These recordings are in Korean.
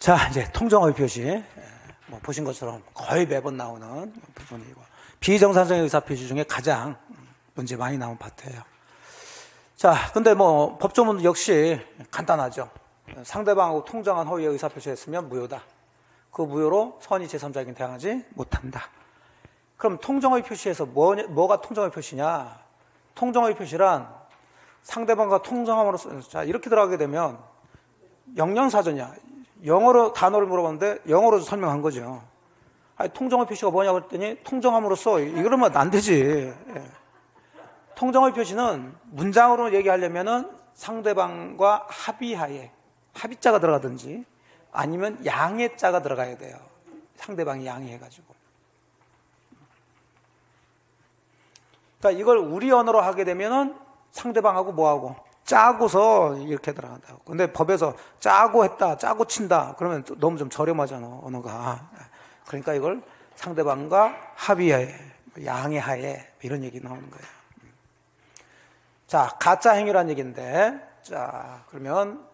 자, 이제 통정허위 표시. 뭐 보신 것처럼 거의 매번 나오는 부분이고, 비정상적인 의사표시 중에 가장 문제 많이 나온 파트예요. 자, 근데 뭐 법조문 역시 간단하죠. 상대방하고 통정한 허위의 의사표시했으면 무효다. 그 무효로 선의 제3자에게 대항하지 못한다. 그럼 통정허위 표시에서 뭐가 통정허위 표시냐? 통정허위 표시란 상대방과 통정함으로써, 자, 이렇게 들어가게 되면 영영사전이야. 영어로 단어를 물어봤는데 영어로 설명한 거죠. 아니, 통정허위 표시가 뭐냐고 했더니 통정함으로써, 이러면 안 되지. 통정허위 표시는 문장으로 얘기하려면은 상대방과 합의하에, 합의자가 들어가든지 아니면 양해자가 들어가야 돼요. 상대방이 양해해가지고. 그러니까 이걸 우리 언어로 하게 되면은 상대방하고 뭐하고 짜고서 이렇게 들어간다고. 근데 법에서 짜고 했다, 짜고 친다, 그러면 너무 좀 저렴하잖아, 언어가. 그러니까 이걸 상대방과 합의하에, 양해하에, 이런 얘기 나오는 거예요. 자, 가짜 행위란 얘기인데, 자, 그러면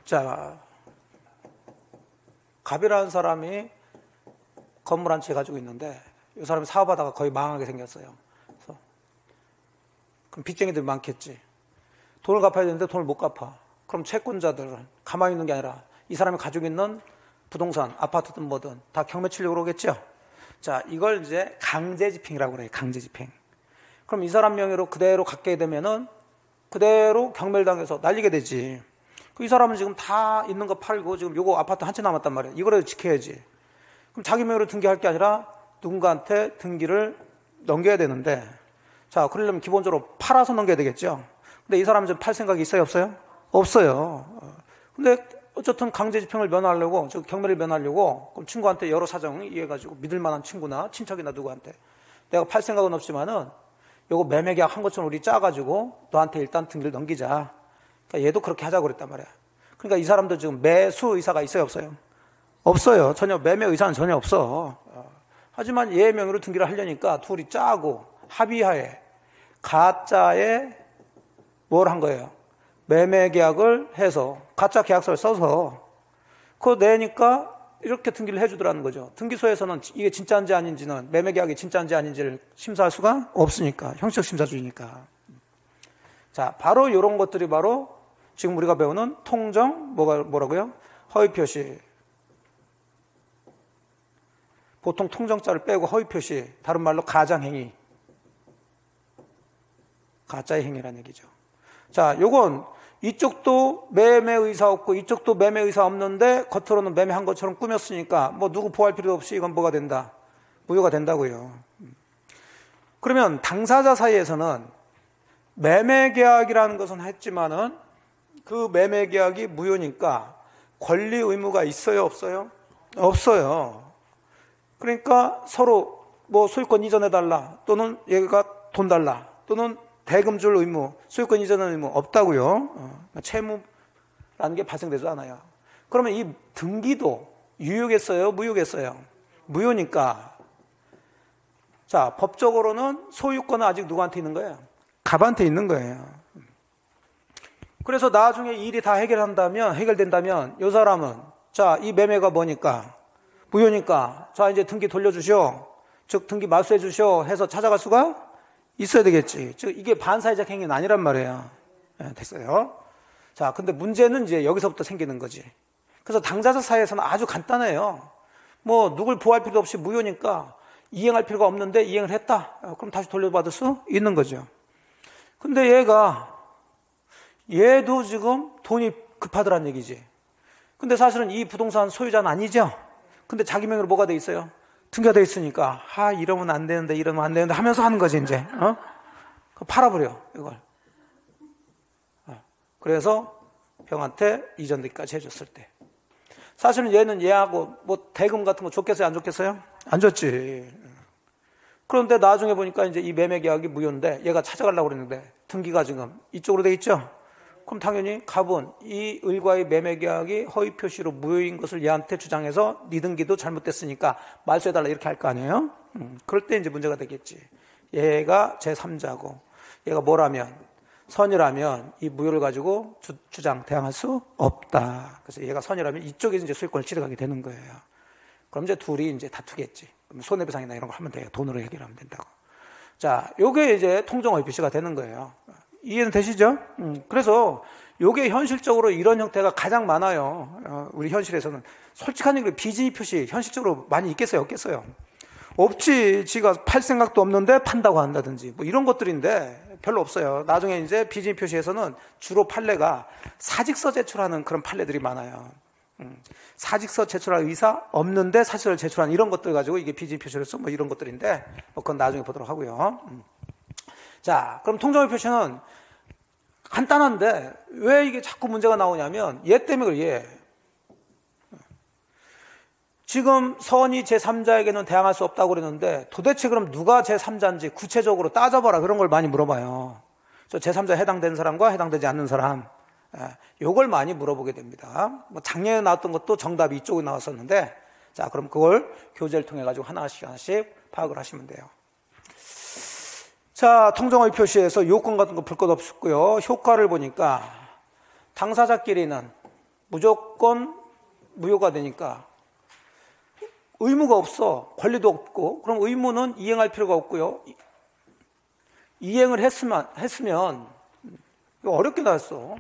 자, 갑이라는 사람이 건물 한 채 가지고 있는데 이 사람이 사업하다가 거의 망하게 생겼어요. 그래서 그럼 빚쟁이들이 많겠지. 돈을 갚아야 되는데 돈을 못 갚아. 그럼 채권자들은 가만히 있는 게 아니라 이 사람이 가지고 있는 부동산, 아파트든 뭐든 다 경매 치려고 그러겠죠. 자, 이걸 이제 강제집행이라고 그래요. 강제집행. 그럼 이 사람 명의로 그대로 갖게 되면은 그대로 경매를 당해서 날리게 되지. 이 사람은 지금 다 있는 거 팔고 지금 요거 아파트 한 채 남았단 말이에요. 이거라도 지켜야지. 그럼 자기 명의로 등기할 게 아니라 누군가한테 등기를 넘겨야 되는데, 자, 그러려면 기본적으로 팔아서 넘겨야 되겠죠. 근데 이 사람은 좀 팔 생각이 있어요, 없어요? 없어요. 근데 어쨌든 강제집행을 면하려고, 저 경매를 면하려고, 그럼 친구한테 여러 사정을 이해해가지고 믿을 만한 친구나 친척이나 누구한테 내가 팔 생각은 없지만은 요거 매매 계약 한 것처럼 우리 짜가지고 너한테 일단 등기를 넘기자. 그러니까 얘도 그렇게 하자고 그랬단 말이야. 그러니까 이 사람도 지금 매수 의사가 있어요, 없어요? 없어요. 전혀 매매 의사는 전혀 없어. 하지만 얘 명의로 등기를 하려니까 둘이 짜고 합의하에 가짜에 뭘 한 거예요? 매매 계약을 해서 가짜 계약서를 써서 그거 내니까 이렇게 등기를 해주더라는 거죠. 등기소에서는 이게 진짜인지 아닌지는, 매매 계약이 진짜인지 아닌지를 심사할 수가 없으니까, 형식 심사주의니까. 자, 바로 이런 것들이 바로 지금 우리가 배우는 통정, 뭐라고요? 허위 표시. 보통 통정자를 빼고 허위 표시, 다른 말로 가장행위. 가짜의 행위라는 얘기죠. 자, 요건 이쪽도 매매 의사 없고 이쪽도 매매 의사 없는데 겉으로는 매매한 것처럼 꾸몄으니까 뭐 누구 보호할 필요 없이 이건 뭐가 된다? 무효가 된다고요. 그러면 당사자 사이에서는 매매 계약이라는 것은 했지만은 그 매매 계약이 무효니까 권리 의무가 있어요, 없어요? 없어요. 그러니까 서로 뭐 소유권 이전해달라, 또는 얘가 돈 달라, 또는 대금 줄 의무, 소유권 이전의 의무 없다고요. 채무라는 게 발생되지 않아요. 그러면 이 등기도 유효겠어요, 무효겠어요? 무효니까. 자, 법적으로는 소유권은 아직 누구한테 있는 거예요? 갑한테 있는 거예요. 그래서 나중에 일이 다 해결된다면 이 사람은, 자, 이 매매가 뭐니까? 무효니까, 자, 이제 등기 돌려주시오, 즉 등기 말소해 주시오 해서 찾아갈 수가 있어야 되겠지. 즉 이게 반사회적 행위는 아니란 말이에요. 네, 됐어요. 자, 근데 문제는 이제 여기서부터 생기는 거지. 그래서 당사자 사이에서는 아주 간단해요. 뭐 누굴 보호할 필요 없이 무효니까 이행할 필요가 없는데 이행을 했다, 그럼 다시 돌려받을 수 있는 거죠. 근데 얘도 지금 돈이 급하더란 얘기지. 근데 사실은 이 부동산 소유자는 아니죠. 근데 자기 명의로 뭐가 돼 있어요? 등기가 돼 있으니까, 이러면 안 되는데 하면서 하는 거지, 이제. 팔아버려, 이걸. 그래서 형한테 이전 등기까지 해줬을 때. 사실은 얘하고 뭐 대금 같은 거 줬겠어요, 안 줬겠어요? 안 줬지. 그런데 나중에 보니까 이제 이 매매 계약이 무효인데 얘가 찾아가려고 그랬는데 등기가 지금 이쪽으로 돼 있죠? 그럼 당연히 갑은 이 을과의 매매 계약이 허위 표시로 무효인 것을 얘한테 주장해서 네 등기도 잘못됐으니까 말소해달라, 이렇게 할 거 아니에요? 그럴 때 이제 문제가 되겠지. 얘가 제3자고 얘가 뭐라면 선이라면 이 무효를 가지고 주장 대항할 수 없다. 그래서 얘가 선이라면 이쪽에 이제 소유권을 취득하게 되는 거예요. 그럼 이제 둘이 이제 다투겠지. 그럼 손해배상이나 이런 걸 하면 돼요. 돈으로 해결하면 된다고. 자, 요게 이제 통정의 표시가 되는 거예요. 이해는 되시죠? 그래서 요게 현실적으로 이런 형태가 가장 많아요. 우리 현실에서는. 솔직한 얘기로 비진입 표시 현실적으로 많이 있겠어요? 없겠어요? 없지. 지가 팔 생각도 없는데 판다고 한다든지 뭐 이런 것들인데 별로 없어요. 나중에 이제 비진입 표시에서는 주로 판례가 사직서 제출하는 그런 판례들이 많아요. 사직서 제출할 의사 없는데 사직서를 제출한 이런 것들 가지고 이게 비진입 표시로서 뭐 이런 것들인데 그건 나중에 보도록 하고요. 자, 그럼 통정의 표시는 간단한데 왜 이게 자꾸 문제가 나오냐면 얘 때문에 그래. 얘. 지금 선이 제3자에게는 대항할 수 없다고 그랬는데 도대체 그럼 누가 제3자인지 구체적으로 따져봐라 그런 걸 많이 물어봐요. 제3자에 해당되는 사람과 해당되지 않는 사람 요걸 많이 물어보게 됩니다. 뭐 작년에 나왔던 것도 정답이 이쪽에 나왔었는데 자, 그럼 그걸 교재를 통해 가지고 하나씩 파악을 하시면 돼요. 자, 통정의 표시에서 요건 같은 거 볼 것 없고요. 효과를 보니까 당사자끼리는 무조건 무효가 되니까 의무가 없어. 권리도 없고. 그럼 의무는 이행할 필요가 없고요. 이행을 했으면 이거 어렵게 나왔어.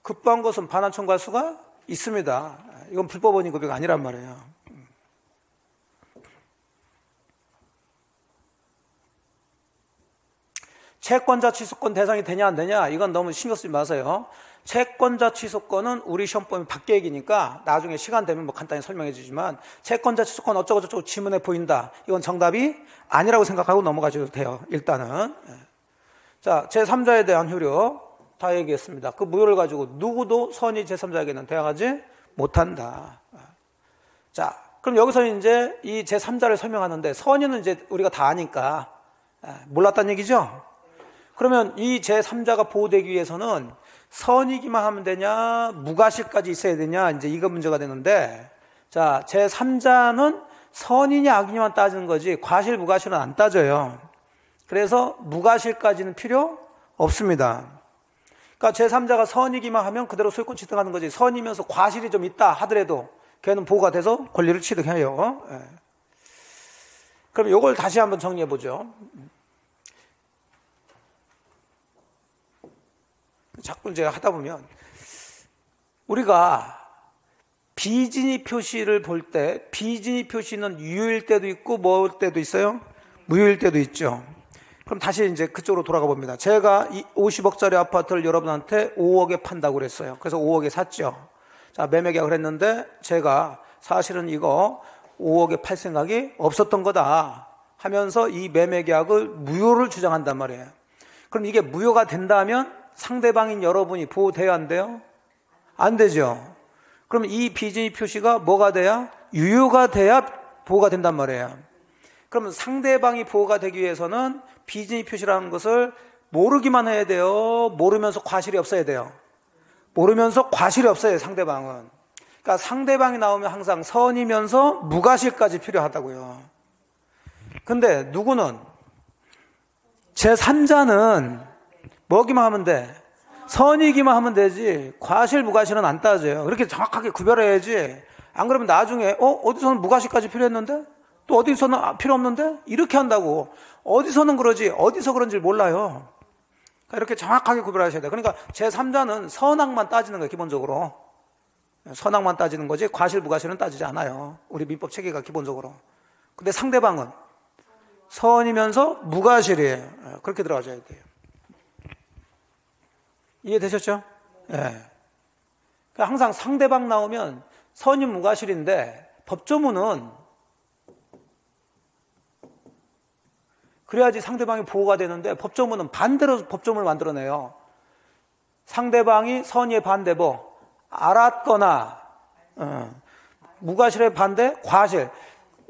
급부한 것은 반환 청구할 수가 있습니다. 이건 불법원인 급여가 아니란 말이에요. 채권자 취소권 대상이 되냐 안 되냐 이건 너무 신경 쓰지 마세요. 채권자 취소권은 우리 시험범위 밖의 얘기니까 나중에 시간 되면 뭐 간단히 설명해 주지만 채권자 취소권 어쩌고저쩌고 지문에 보인다. 이건 정답이 아니라고 생각하고 넘어가셔도 돼요. 일단은. 자, 제3자에 대한 효력 다 얘기했습니다. 그 무효를 가지고 누구도 선이 제3자에게는 대항하지 못한다. 자, 그럼 여기서 이제 이 제3자를 설명하는데 선의는 이제 우리가 다 아니까 몰랐다는 얘기죠? 그러면 이 제3자가 보호되기 위해서는 선이기만 하면 되냐, 무과실까지 있어야 되냐, 이제 이거 문제가 되는데, 자, 제3자는 선이냐 악이냐만 따지는 거지, 과실, 무과실은 안 따져요. 그래서 무과실까지는 필요 없습니다. 그러니까 제3자가 선이기만 하면 그대로 소유권 취득하는 거지, 선이면서 과실이 좀 있다 하더라도 걔는 보호가 돼서 권리를 취득해요. 그럼 이걸 다시 한번 정리해 보죠. 자꾸 제가 하다 보면 우리가 비진입 표시를 볼 때 비진입 표시는 유효일 때도 있고 뭐일 때도 있어요? 무효일 때도 있죠. 그럼 다시 이제 그쪽으로 돌아가 봅니다. 제가 이 50억짜리 아파트를 여러분한테 5억에 판다고 그랬어요. 그래서 5억에 샀죠. 자, 매매 계약을 했는데 제가 사실은 이거 5억에 팔 생각이 없었던 거다 하면서 이 매매 계약을 무효를 주장한단 말이에요. 그럼 이게 무효가 된다면 상대방인 여러분이 보호돼야 안 돼요? 안 되죠. 그럼 이 비진입 표시가 뭐가 돼야? 유효가 돼야 보호가 된단 말이에요. 그러면 상대방이 보호가 되기 위해서는 비진입 표시라는 것을 모르기만 해야 돼요? 모르면서 과실이 없어야 돼요? 모르면서 과실이 없어요, 상대방은. 그러니까 상대방이 나오면 항상 선이면서 무과실까지 필요하다고요. 근데 누구는 제3자는 뭐기만 하면 돼? 선이기만 하면 되지 과실, 무과실은 안 따져요. 그렇게 정확하게 구별해야지. 안 그러면 나중에 어디서는 무과실까지 필요했는데 또 어디서는 필요 없는데 이렇게 한다고. 어디서는 그러지 어디서 그런지 몰라요. 그러니까 이렇게 정확하게 구별하셔야 돼요. 그러니까 제3자는 선악만 따지는 거예요. 기본적으로 선악만 따지는 거지 과실, 무과실은 따지지 않아요. 우리 민법 체계가 기본적으로. 근데 상대방은 선이면서 무과실이에요. 그렇게 들어가셔야 돼요. 이해되셨죠? 예. 네. 항상 상대방 나오면 선임 무과실인데 법조문은 그래야지 상대방이 보호가 되는데 법조문은 반대로 법조문을 만들어내요. 상대방이 선의의 반대보 알았거나 무과실의 반대 과실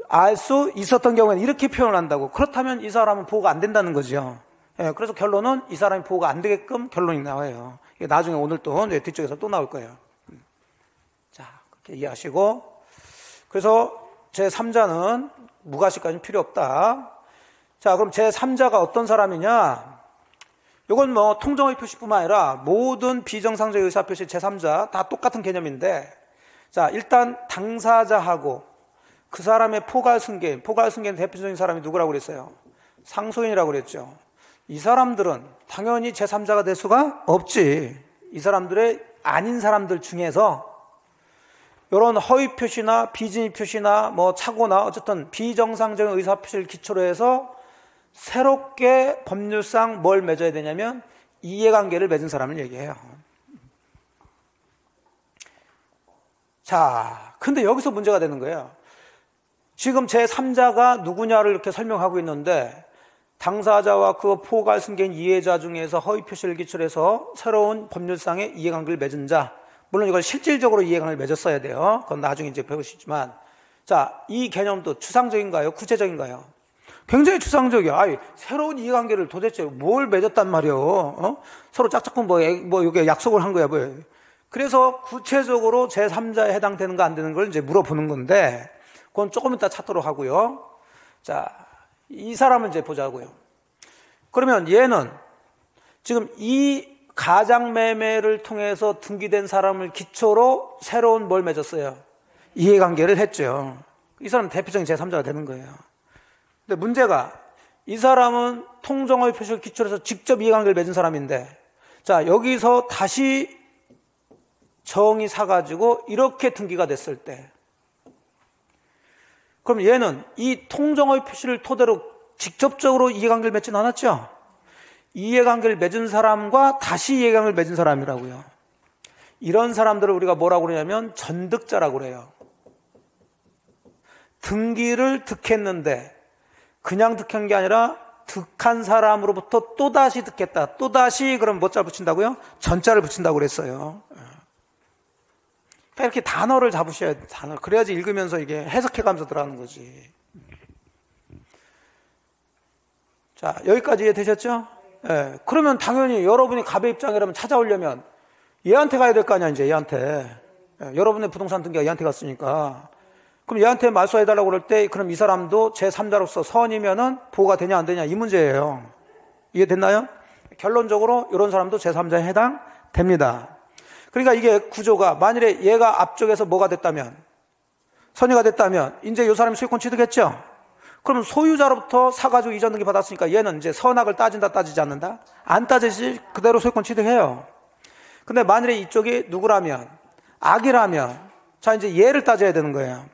알 수 있었던 경우에는 이렇게 표현을 한다고. 그렇다면 이 사람은 보호가 안 된다는 거죠. 예, 그래서 결론은 이 사람이 보호가 안 되게끔 결론이 나와요. 이게 나중에 오늘 또 뒤쪽에서 또 나올 거예요. 자, 그렇게 이해하시고. 그래서 제3자는 무과실까지는 필요 없다. 자, 그럼 제3자가 어떤 사람이냐? 이건 뭐 통정의 표시뿐만 아니라 모든 비정상적 의사표시 제3자 다 똑같은 개념인데, 자, 일단 당사자하고 그 사람의 포괄승계인 대표적인 사람이 누구라고 그랬어요? 상소인이라고 그랬죠. 이 사람들은 당연히 제3자가 될 수가 없지. 이 사람들의 아닌 사람들 중에서 이런 허위 표시나 비진위 표시나 뭐 착오나 어쨌든 비정상적인 의사표시를 기초로 해서 새롭게 법률상 뭘 맺어야 되냐면 이해관계를 맺은 사람을 얘기해요. 자, 근데 여기서 문제가 되는 거예요. 지금 제3자가 누구냐를 이렇게 설명하고 있는데, 당사자와 그 포괄 승계인 이해자 중에서 허위 표시를 기초로 해서 새로운 법률상의 이해관계를 맺은 자, 물론 이걸 실질적으로 이해관계를 맺었어야 돼요. 그건 나중에 이제 배우시지만, 자, 이 개념도 추상적인가요? 구체적인가요? 굉장히 추상적이야. 아이, 새로운 이해관계를 도대체 뭘 맺었단 말이에요? 어? 서로 짝짝꿍 이게 약속을 한 거야, 뭐. 그래서 구체적으로 제3자에 해당되는가 안 되는 걸 이제 물어보는 건데, 그건 조금 이따 찾도록 하고요. 자, 이 사람은 이제 보자고요. 그러면 얘는 지금 이 가장매매를 통해서 등기된 사람을 기초로 새로운 뭘 맺었어요? 이해관계를 했죠. 이 사람은 대표적인 제3자가 되는 거예요. 근데 문제가, 이 사람은 통정의 표시를 기초로 해서 직접 이해관계를 맺은 사람인데, 자, 여기서 다시 정이 사가지고 이렇게 등기가 됐을 때, 그럼 얘는 이 통정의 표시를 토대로 직접적으로 이해관계를 맺진 않았죠? 이해관계를 맺은 사람과 다시 이해관계를 맺은 사람이라고요. 이런 사람들을 우리가 뭐라고 그러냐면 전득자라고 그래요. 등기를 득했는데 그냥 득한 게 아니라 득한 사람으로부터 또다시 득했다. 또다시 그럼 뭐 자 붙인다고요? 전자를 붙인다고 그랬어요. 이렇게 단어를 잡으셔야 돼요. 단어. 그래야지 읽으면서 이게 해석해가면서 들어가는 거지. 자, 여기까지 이해되셨죠? 예. 그러면 당연히 여러분이 갑의 입장이라면 찾아오려면 얘한테 가야 될 거 아니야, 이제 얘한테. 예. 여러분의 부동산 등기가 얘한테 갔으니까. 그럼 얘한테 말소해달라고 그럴 때, 그럼 이 사람도 제3자로서 선이면은 보호가 되냐, 안 되냐, 이 문제예요. 이해됐나요? 결론적으로 이런 사람도 제3자에 해당됩니다. 그러니까 이게 구조가, 만일에 얘가 앞쪽에서 뭐가 됐다면, 선의가 됐다면, 이제 이 사람이 소유권 취득했죠? 그러면 소유자로부터 사가지고 이전 등기 받았으니까 얘는 이제 선악을 따진다, 따지지 않는다? 안 따지지, 그대로 소유권 취득해요. 근데 만일에 이쪽이 누구라면, 악이라면, 자, 이제 얘를 따져야 되는 거예요.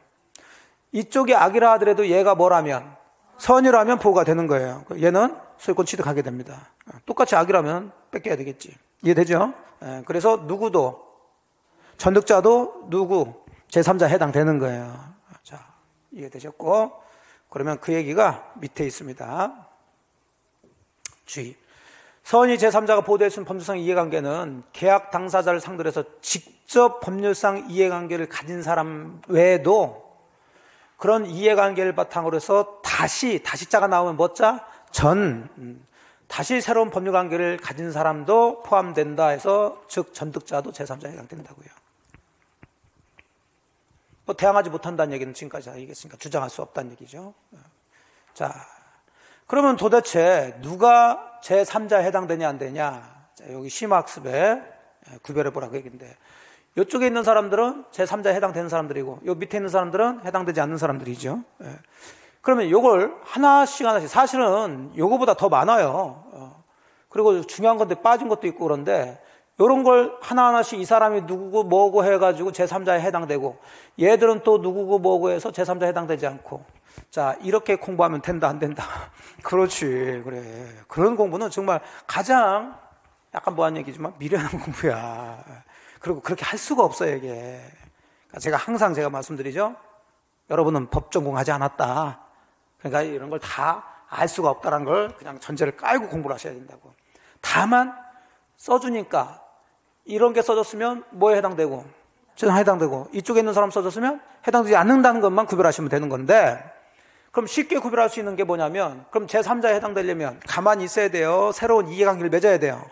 이쪽이 악이라 하더라도 얘가 뭐라면, 선이라면 보호가 되는 거예요. 얘는 소유권 취득하게 됩니다. 똑같이 악이라면 뺏겨야 되겠지. 이해되죠? 그래서 누구도, 전득자도 누구, 제3자에 해당되는 거예요. 자, 이해되셨고, 그러면 그 얘기가 밑에 있습니다. 주의. 선의 제3자가 보호될 수 있는 법률상 이해관계는 계약 당사자를 상대로 해서 직접 법률상 이해관계를 가진 사람 외에도 그런 이해관계를 바탕으로 해서 다시 자가 나오면 뭐 자? 다시 새로운 법률관계를 가진 사람도 포함된다 해서, 즉 전득자도 제3자에 해당된다고요. 뭐 대항하지 못한다는 얘기는 지금까지 다 얘기했으니까 주장할 수 없다는 얘기죠. 자, 그러면 도대체 누가 제3자에 해당되냐 안 되냐? 자, 여기 심화학습에 구별해 보라고 얘기인데, 이쪽에 있는 사람들은 제3자에 해당되는 사람들이고, 요 밑에 있는 사람들은 해당되지 않는 사람들이죠. 그러면 요걸 하나씩 사실은 요거보다 더 많아요. 그리고 중요한 건데 빠진 것도 있고 그런데, 요런 걸 하나하나씩 이 사람이 누구고 뭐고 해가지고 제3자에 해당되고, 얘들은 또 누구고 뭐고 해서 제3자에 해당되지 않고, 자, 이렇게 공부하면 된다, 안 된다? 그렇지, 그래. 그런 공부는 정말 가장 약간 뭐한 얘기지만 미련한 공부야. 그리고 그렇게 할 수가 없어요, 이게. 제가 항상 말씀드리죠. 여러분은 법 전공하지 않았다. 그러니까 이런 걸 다 알 수가 없다는 걸 그냥 전제를 깔고 공부를 하셔야 된다고. 다만 써주니까 이런 게 써졌으면 뭐에 해당되고, 저는 해당되고, 이쪽에 있는 사람 써졌으면 해당되지 않는다는 것만 구별하시면 되는 건데, 그럼 쉽게 구별할 수 있는 게 뭐냐면, 그럼 제3자에 해당되려면 가만히 있어야 돼요? 새로운 이해관계를 맺어야 돼요?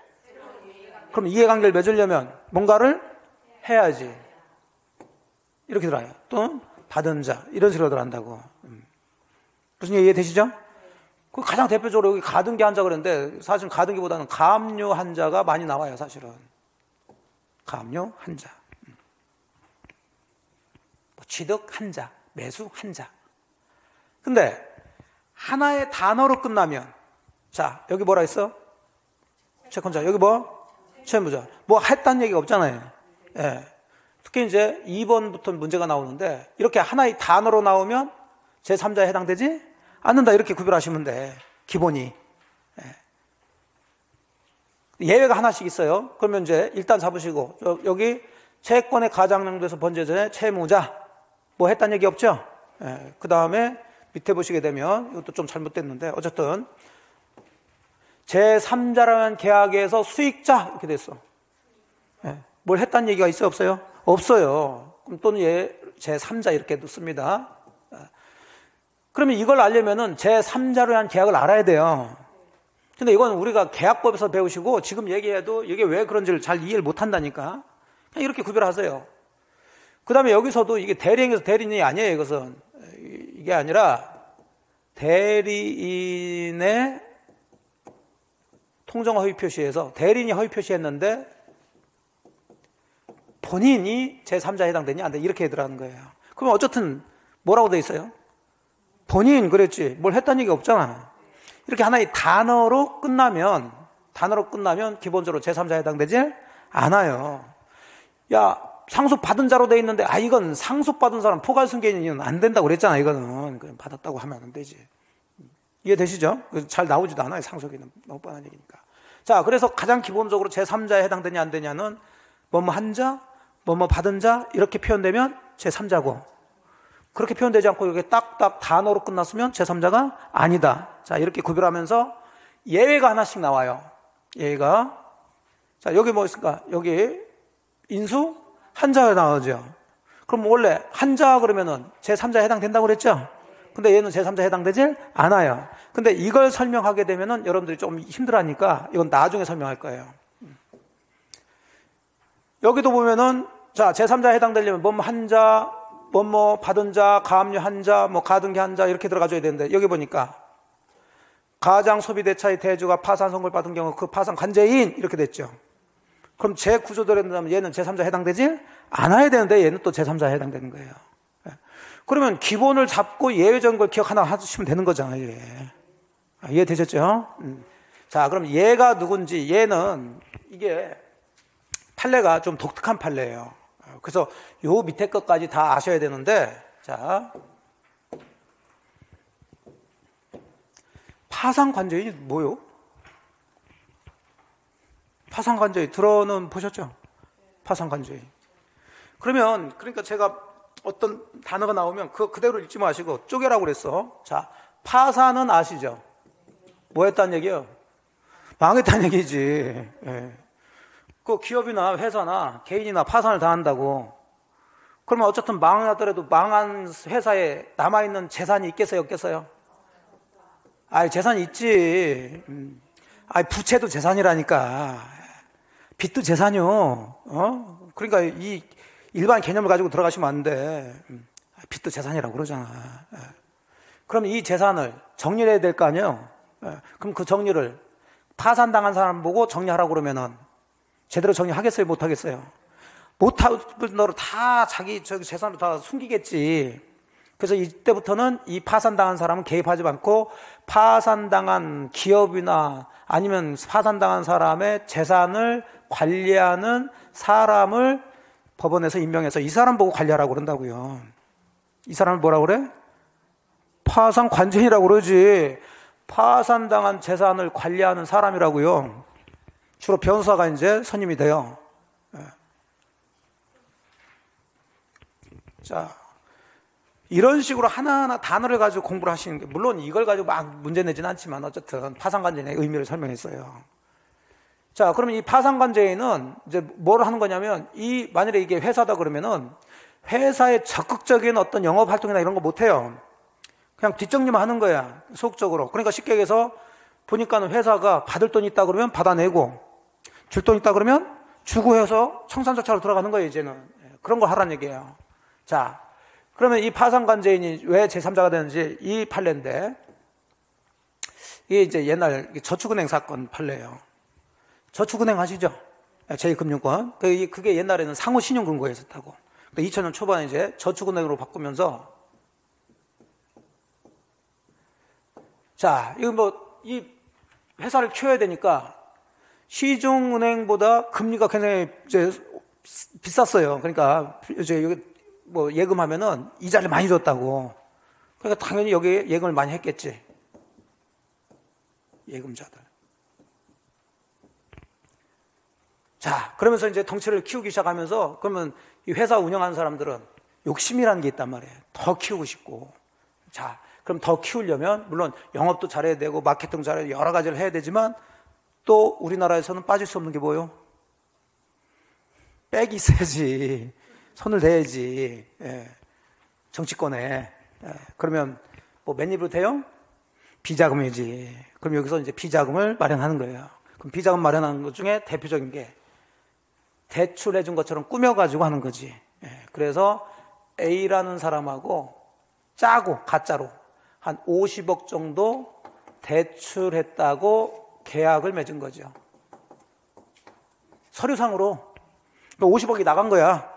그럼 이해관계를 맺으려면 뭔가를 해야지. 이렇게 들어요. 또는 받은 자, 이런 식으로 들어간다고. 무슨 얘기 이해되시죠? 그 가장 대표적으로 여기 가등기 환자 그랬는데 사실 가등기보다는 가압류 환자가 많이 나와요, 사실은. 가압류 환자. 취득 환자, 매수 환자. 근데 하나의 단어로 끝나면, 자, 여기 뭐라 했어? 채권자. 여기 뭐? 채무자. 뭐 했다는 얘기가 없잖아요. 예. 특히 이제 2번부터 문제가 나오는데 이렇게 하나의 단어로 나오면 제3자에 해당되지 않는다. 이렇게 구별하시면 돼. 기본이. 예. 예외가 하나씩 있어요. 그러면 이제 일단 잡으시고 여기 채권의 가장명도에서 번제전에 채무자. 뭐 했다는 얘기 없죠? 예. 그 다음에 밑에 보시게 되면 이것도 좀 잘못됐는데 어쨌든 제3자라는 계약에서 수익자 이렇게 됐어. 예. 뭘 했다는 얘기가 있어요? 없어요? 없어요. 그럼 또는 제3자 이렇게 넣습니다. 그러면 이걸 알려면은 제3자로 한 계약을 알아야 돼요. 근데 이건 우리가 계약법에서 배우시고 지금 얘기해도 이게 왜 그런지를 잘 이해를 못 한다니까. 그냥 이렇게 구별하세요. 그 다음에 여기서도 이게 대리인에서 대리인이 아니에요. 이것은. 이게 아니라 대리인의 통정 허위 표시에서 대리인이 허위 표시했는데 본인이 제3자에 해당되냐 안 돼. 이렇게 들어가는 거예요. 그럼 어쨌든 뭐라고 돼 있어요? 본인 그랬지. 뭘 했다는 얘기 없잖아. 이렇게 하나의 단어로 끝나면 기본적으로 제3자에 해당되지 않아요. 야, 상속받은 자로 돼 있는데 이건 상속받은 사람 포괄승계인은 안 된다고 그랬잖아. 이거는 그냥 받았다고 하면 안 되지. 이해되시죠? 잘 나오지도 않아요. 상속에는 너무 뻔한 얘기니까. 자, 그래서 가장 기본적으로 제3자에 해당되냐 안 되냐는 뭐뭐 한 자, 뭐뭐 받은 자 이렇게 표현되면 제3자고 그렇게 표현되지 않고 이렇게 딱딱 단어로 끝났으면 제3자가 아니다. 자, 이렇게 구별하면서 예외가 하나씩 나와요. 예외가. 자, 여기 뭐 있을까? 여기 인수 한자가 나오죠. 그럼 원래 한자 그러면은 제3자에 해당된다고 그랬죠? 근데 얘는 제3자에 해당되질 않아요. 근데 이걸 설명하게 되면은 여러분들이 좀 힘들어하니까 이건 나중에 설명할 거예요. 여기도 보면은 자, 제3자에 해당되려면 뭐뭐 한자, 뭐뭐 받은 자, 가압류 한자, 뭐 가등기 한자 이렇게 들어가줘야 되는데 여기 보니까 가장 소비대차의 대주가 파산 선고를 받은 경우 그 파산 관제인 이렇게 됐죠. 그럼 제 구조대로 된다면 얘는 제3자에 해당되지 않아야 되는데 얘는 또 제3자에 해당되는 거예요. 그러면 기본을 잡고 예외적인 걸 기억 하나 하시면 되는 거잖아요. 이해되셨죠? 자, 그럼 얘가 누군지 얘는 이게 판례가 좀 독특한 판례예요. 그래서 요 밑에 것까지 다 아셔야 되는데 자, 파산관제인이 뭐요? 파산관제인 들어는 보셨죠? 파산관제인. 그러면 그러니까 제가 어떤 단어가 나오면 그대로 읽지 마시고 쪼개라고 그랬어. 자, 파산은 아시죠? 뭐 했다는 얘기예요? 망했다는 얘기지. 예. 그 기업이나 회사나 개인이나 파산을 당한다고. 그러면 어쨌든 망하더라도 망한 회사에 남아있는 재산이 있겠어요? 없겠어요? 재산이 있지. 부채도 재산이라니까. 빚도 재산이요. 그러니까 이 일반 개념을 가지고 들어가시면 안 돼. 빚도 재산이라고 그러잖아. 그럼 이 재산을 정리를 해야 될 거 아니에요? 그럼 그 정리를 파산당한 사람 보고 정리하라고 그러면은 제대로 정리하겠어요? 못하겠어요? 못하는 너로 다 자기 재산을 다 숨기겠지. 그래서 이때부터는 이 파산당한 사람은 개입하지 않고 파산당한 기업이나 아니면 파산당한 사람의 재산을 관리하는 사람을 법원에서 임명해서 이 사람 보고 관리하라고 그런다고요. 이 사람을 뭐라고 그래? 파산관제인이라고 그러지. 파산당한 재산을 관리하는 사람이라고요. 주로 변호사가 이제 선임이 돼요. 자, 이런 식으로 하나하나 단어를 가지고 공부를 하시는 게, 물론 이걸 가지고 막 문제 내지는 않지만 어쨌든 파산관제인의 의미를 설명했어요. 자, 그러면 이 파산관제인은 이제 뭘 하는 거냐면, 만일에 이게 회사다 그러면은 회사의 적극적인 어떤 영업 활동이나 이런 거 못 해요. 그냥 뒷정리만 하는 거야, 소극적으로. 그러니까 쉽게 얘기해서 보니까는 회사가 받을 돈이 있다 그러면 받아내고, 줄 돈 있다 그러면 주고 해서 청산절차로 들어가는 거예요, 이제는. 그런 거 하라는 얘기예요. 자, 그러면 이 파산관제인이 왜 제3자가 되는지 이 판례인데, 이게 이제 옛날 저축은행 사건 판례예요. 저축은행 아시죠? 제2금융권. 그게 옛날에는 상호신용금고였었다고. 2000년 초반에 이제 저축은행으로 바꾸면서, 자, 이거 이 회사를 키워야 되니까 시중은행보다 금리가 굉장히 이제 비쌌어요. 그러니까 이제 여기 예금하면은 이자를 많이 줬다고. 그러니까 당연히 여기에 예금을 많이 했겠지. 예금자들. 자, 그러면서 이제 덩치를 키우기 시작하면서, 그러면 이 회사 운영하는 사람들은 욕심이라는 게 있단 말이에요. 더 키우고 싶고. 자, 그럼 더 키우려면 물론 영업도 잘해야 되고 마케팅 잘해야 되고 여러 가지를 해야 되지만, 또 우리나라에서는 빠질 수 없는 게 뭐예요? 백이 있어야지. 손을 대야지. 예. 정치권에. 예. 그러면 뭐 맨입으로 돼요? 비자금이지. 그럼 여기서 이제 비자금을 마련하는 거예요. 그럼 비자금 마련하는 것 중에 대표적인 게 대출해 준 것처럼 꾸며가지고 하는 거지. 예. 그래서 A라는 사람하고 짜고 가짜로 한 50억 정도 대출했다고 계약을 맺은 거죠. 서류상으로 50억이 나간 거야.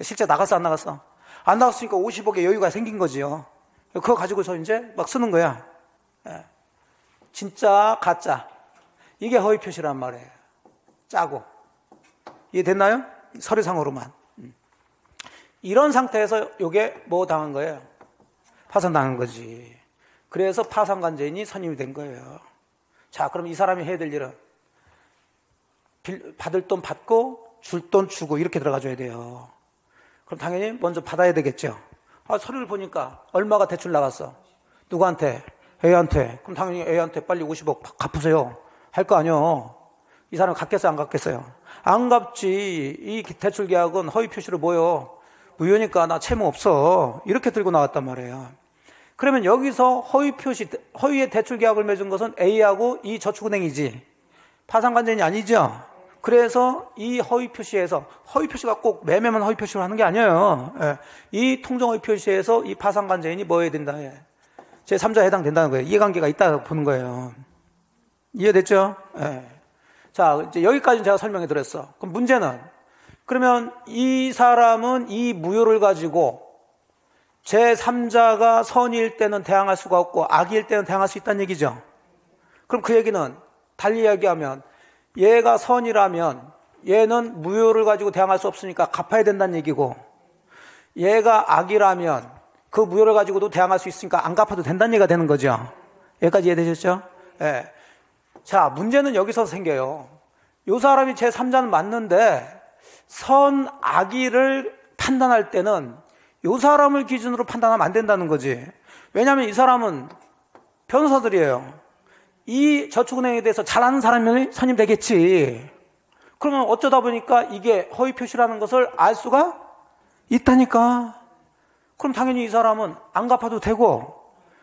실제 나갔어 안 나갔어? 안 나갔으니까 50억의 여유가 생긴 거지요. 그거 가지고서 이제 막 쓰는 거야. 예. 진짜 가짜. 이게 허위 표시란 말이에요. 짜고. 이해됐나요? 서류상으로만. 이런 상태에서 이게 뭐 당한 거예요? 파산당한 거지. 그래서 파산관제인이 선임이 된 거예요. 자, 그럼 이 사람이 해야 될 일은 받을 돈 받고 줄 돈 주고 이렇게 들어가줘야 돼요. 그럼 당연히 먼저 받아야 되겠죠. 서류를 보니까 얼마가 대출 나갔어? 누구한테? A한테. 그럼 당연히 A한테 빨리 50억 갚으세요. 할 거 아니요. 이 사람 갚겠어요? 안 갚겠어요? 안 갚지. 이 대출 계약은 허위 표시로 뭐요? 무효니까 나 채무 없어. 이렇게 들고 나왔단 말이에요. 그러면 여기서 허위의 대출 계약을 맺은 것은 A하고 이 저축은행이지. 파산관제인이 아니죠. 그래서 이 허위 표시에서, 허위 표시가 꼭 매매만 허위 표시로 하는 게 아니에요. 예. 이 통정 허위 표시에서 이 파산관제인이 뭐 해야 된다? 제3자에 해당된다는 거예요. 이해관계가 있다고 보는 거예요. 이해됐죠? 예. 자, 이제 여기까지는 제가 설명해 드렸어. 그럼 문제는, 그러면 이 사람은 이 무효를 가지고 제3자가 선일 때는 대항할 수가 없고 악일 때는 대항할 수 있다는 얘기죠. 그럼 그 얘기는 달리 이야기하면 얘가 선이라면 얘는 무효를 가지고 대항할 수 없으니까 갚아야 된다는 얘기고, 얘가 악이라면 그 무효를 가지고도 대항할 수 있으니까 안 갚아도 된다는 얘기가 되는 거죠. 여기까지 이해되셨죠? 예. 자, 문제는 여기서 생겨요. 이 사람이 제3자는 맞는데 선, 악의를 판단할 때는 이 사람을 기준으로 판단하면 안 된다는 거지. 왜냐하면 이 사람은 변호사들이에요. 이 저축은행에 대해서 잘 아는 사람이 선임되겠지. 그러면 어쩌다 보니까 이게 허위 표시라는 것을 알 수가 있다니까. 그럼 당연히 이 사람은 안 갚아도 되고,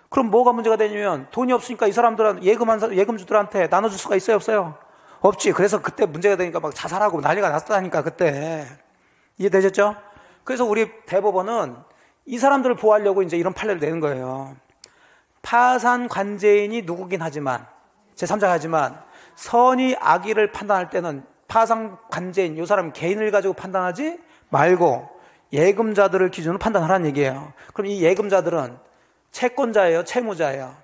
그럼 뭐가 문제가 되냐면 돈이 없으니까 이 사람들은 예금주들한테 나눠줄 수가 있어요, 없어요? 없지. 그래서 그때 문제가 되니까 막 자살하고 난리가 났다니까, 그때. 이해되셨죠? 그래서 우리 대법원은 이 사람들을 보호하려고 이제 이런 판례를 내는 거예요. 파산 관제인이 누구긴 하지만, 제3자가 하지만, 선이 악의를 판단할 때는 파산 관제인, 이 사람 개인을 가지고 판단하지 말고 예금자들을 기준으로 판단하라는 얘기예요. 그럼 이 예금자들은 채권자예요, 채무자예요?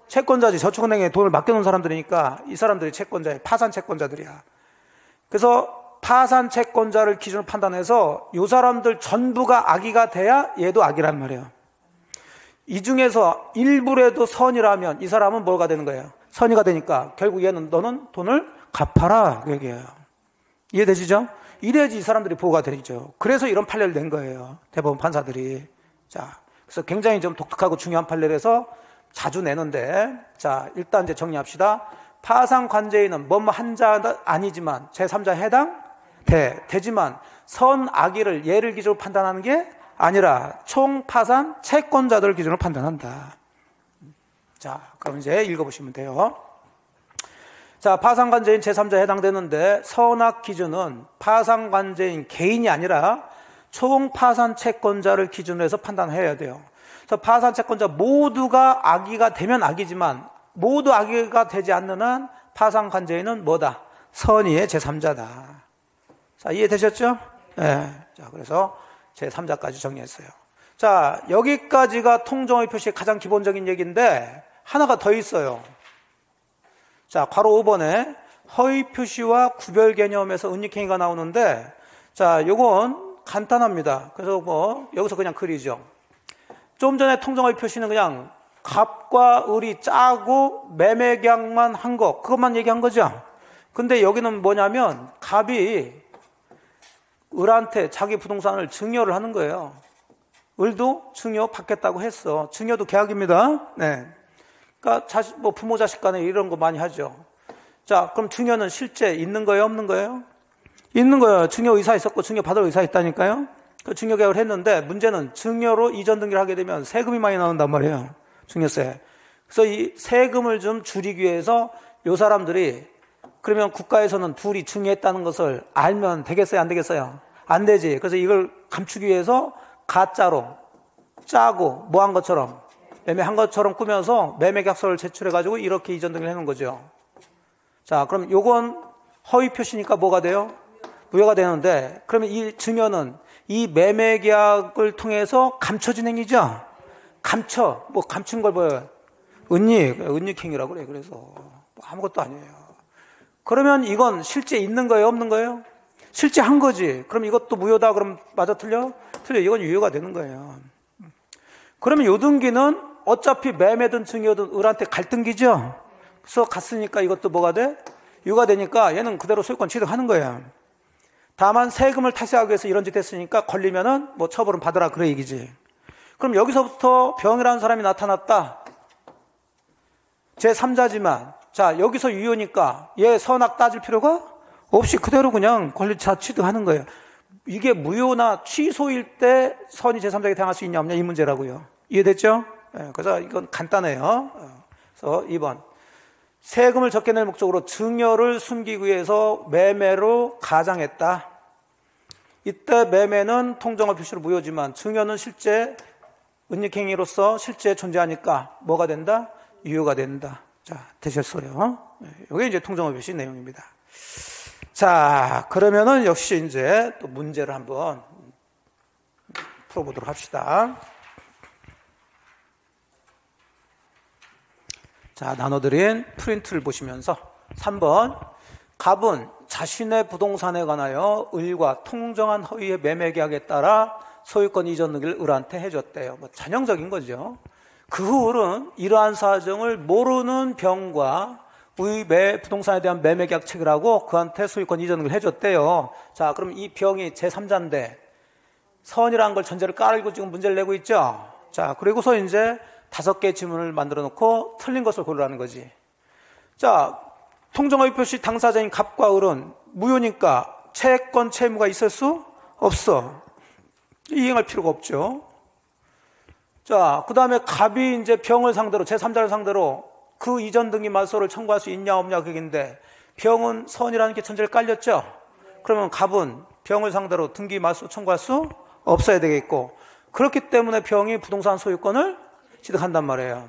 채권자지. 저축은행에 돈을 맡겨놓은 사람들이니까 이 사람들이 채권자예요. 파산 채권자들이야. 그래서 파산 채권자를 기준으로 판단해서 이 사람들 전부가 악의가 돼야 얘도 악이란 말이에요. 이 중에서 일부라도 선이라면 이 사람은 뭐가 되는 거예요? 선의가 되니까 결국 얘는 너는 돈을 갚아라, 그 얘기예요. 이해되시죠? 이래야지 이 사람들이 보호가 되죠. 그래서 이런 판례를 낸 거예요, 대법원 판사들이. 자, 그래서 굉장히 좀 독특하고 중요한 판례를 해서 자주 내는데, 자, 일단 이제 정리합시다. 파산 관제인은 뭐뭐 한자 아니지만 제3자에 해당 되지만 선 악의를 얘를 기준으로 판단하는 게 아니라 총 파산 채권자들을 기준으로 판단한다. 자, 그럼 이제 읽어보시면 돼요. 자, 파산관제인 제3자에 해당되는데 선악 기준은 파산관제인 개인이 아니라 총 파산 채권자를 기준으로 해서 판단해야 돼요. 그래서 파산 채권자 모두가 악의가 되면 악이지만 모두 악의가 되지 않는 한 파상관제인은 뭐다? 선의의 제3자다. 자, 이해되셨죠? 네. 자, 그래서 제3자까지 정리했어요. 자, 여기까지가 통정의 표시의 가장 기본적인 얘기인데 하나가 더 있어요. 자, 괄호 5번에 허위 표시와 구별 개념에서 은닉행위가 나오는데, 자, 요건 간단합니다. 그래서 뭐 여기서 그냥 그리죠. 좀 전에 통정의 표시는 그냥 갑과 을이 짜고 매매계약만 한 거, 그것만 얘기한 거죠. 근데 여기는 뭐냐면 갑이 을한테 자기 부동산을 증여를 하는 거예요. 을도 증여 받겠다고 했어. 증여도 계약입니다. 네. 그러니까 뭐 부모 자식 간에 이런 거 많이 하죠. 자, 그럼 증여는 실제 있는 거예요, 없는 거예요? 있는 거예요. 증여 의사 있었고 증여 받을 의사 있다니까요. 그 증여 계약을 했는데 문제는 증여로 이전 등기를 하게 되면 세금이 많이 나온단 말이에요. 증여세. 그래서 이 세금을 좀 줄이기 위해서 요 사람들이, 그러면 국가에서는 둘이 증여했다는 것을 알면 되겠어요, 안 되겠어요? 안 되지. 그래서 이걸 감추기 위해서 가짜로 짜고 뭐 한 것처럼, 매매한 것처럼 꾸며서 매매계약서를 제출해가지고 이렇게 이전 등기를 해놓은 거죠. 자, 그럼 요건 허위 표시니까 뭐가 돼요? 무효가 되는데, 그러면 이 증여는 이 매매계약을 통해서 감춰진 행위죠? 뭐 감춘 걸 보여요. 은닉행위라고 그래요. 그래서 뭐 아무것도 아니에요. 그러면 이건 실제 있는 거예요, 없는 거예요? 실제 한 거지. 그럼 이것도 무효다. 그럼 맞아, 틀려? 틀려. 이건 유효가 되는 거예요. 그러면 요 등기는 어차피 매매든 증여든 을한테 갈 등기죠? 그래서 갔으니까 이것도 뭐가 돼? 유효가 되니까 얘는 그대로 소유권 취득하는 거예요. 다만 세금을 탈세하기 위해서 이런 짓 했으니까 걸리면은 뭐 처벌은 받으라, 그래 얘기지. 그럼 여기서부터 병이라는 사람이 나타났다. 제3자지만, 자, 여기서 유효니까 얘 선악 따질 필요가 없이 그대로 그냥 권리차 취득하는 거예요. 이게 무효나 취소일 때 선이 제3자에게 당할 수 있냐 없냐 이 문제라고요. 이해됐죠? 네, 그래서 이건 간단해요. 그래서 2번. 세금을 적게 낼 목적으로 증여를 숨기기 위해서 매매로 가장했다. 이때 매매는 통정의 표시로 무효지만 증여는 실제 은닉행위로서 실제 존재하니까 뭐가 된다? 유효가 된다. 자, 되셨어요? 이게 이제 통정의 표시 내용입니다. 자, 그러면은 역시 이제 또 문제를 한번 풀어보도록 합시다. 자, 나눠드린 프린트를 보시면서 3번. 갑은 자신의 부동산에 관하여 을과 통정한 허위의 매매계약에 따라 소유권 이전 등기를 을한테 해줬대요. 뭐 전형적인 거죠. 그 후 을은 이러한 사정을 모르는 병과 부동산에 대한 매매계약 체결하고 그한테 소유권 이전 등기를 해줬대요. 자, 그럼 이 병이 제3자인데 선이라는 걸 전제를 깔고 지금 문제를 내고 있죠. 자, 그리고서 이제 5개의 지문을 만들어 놓고 틀린 것을 고르라는 거지. 자, 통정허위 표시 당사자인 갑과 을은 무효니까 채권 채무가 있을 수 없어. 이행할 필요가 없죠. 자, 그 다음에 갑이 이제 병을 상대로, 제3자를 상대로 그 이전 등기 말소를 청구할 수 있냐 없냐 그게인데, 병은 선이라는 게 전제를 깔렸죠. 그러면 갑은 병을 상대로 등기 말소 청구할 수 없어야 되겠고, 그렇기 때문에 병이 부동산 소유권을 취득한단 말이에요.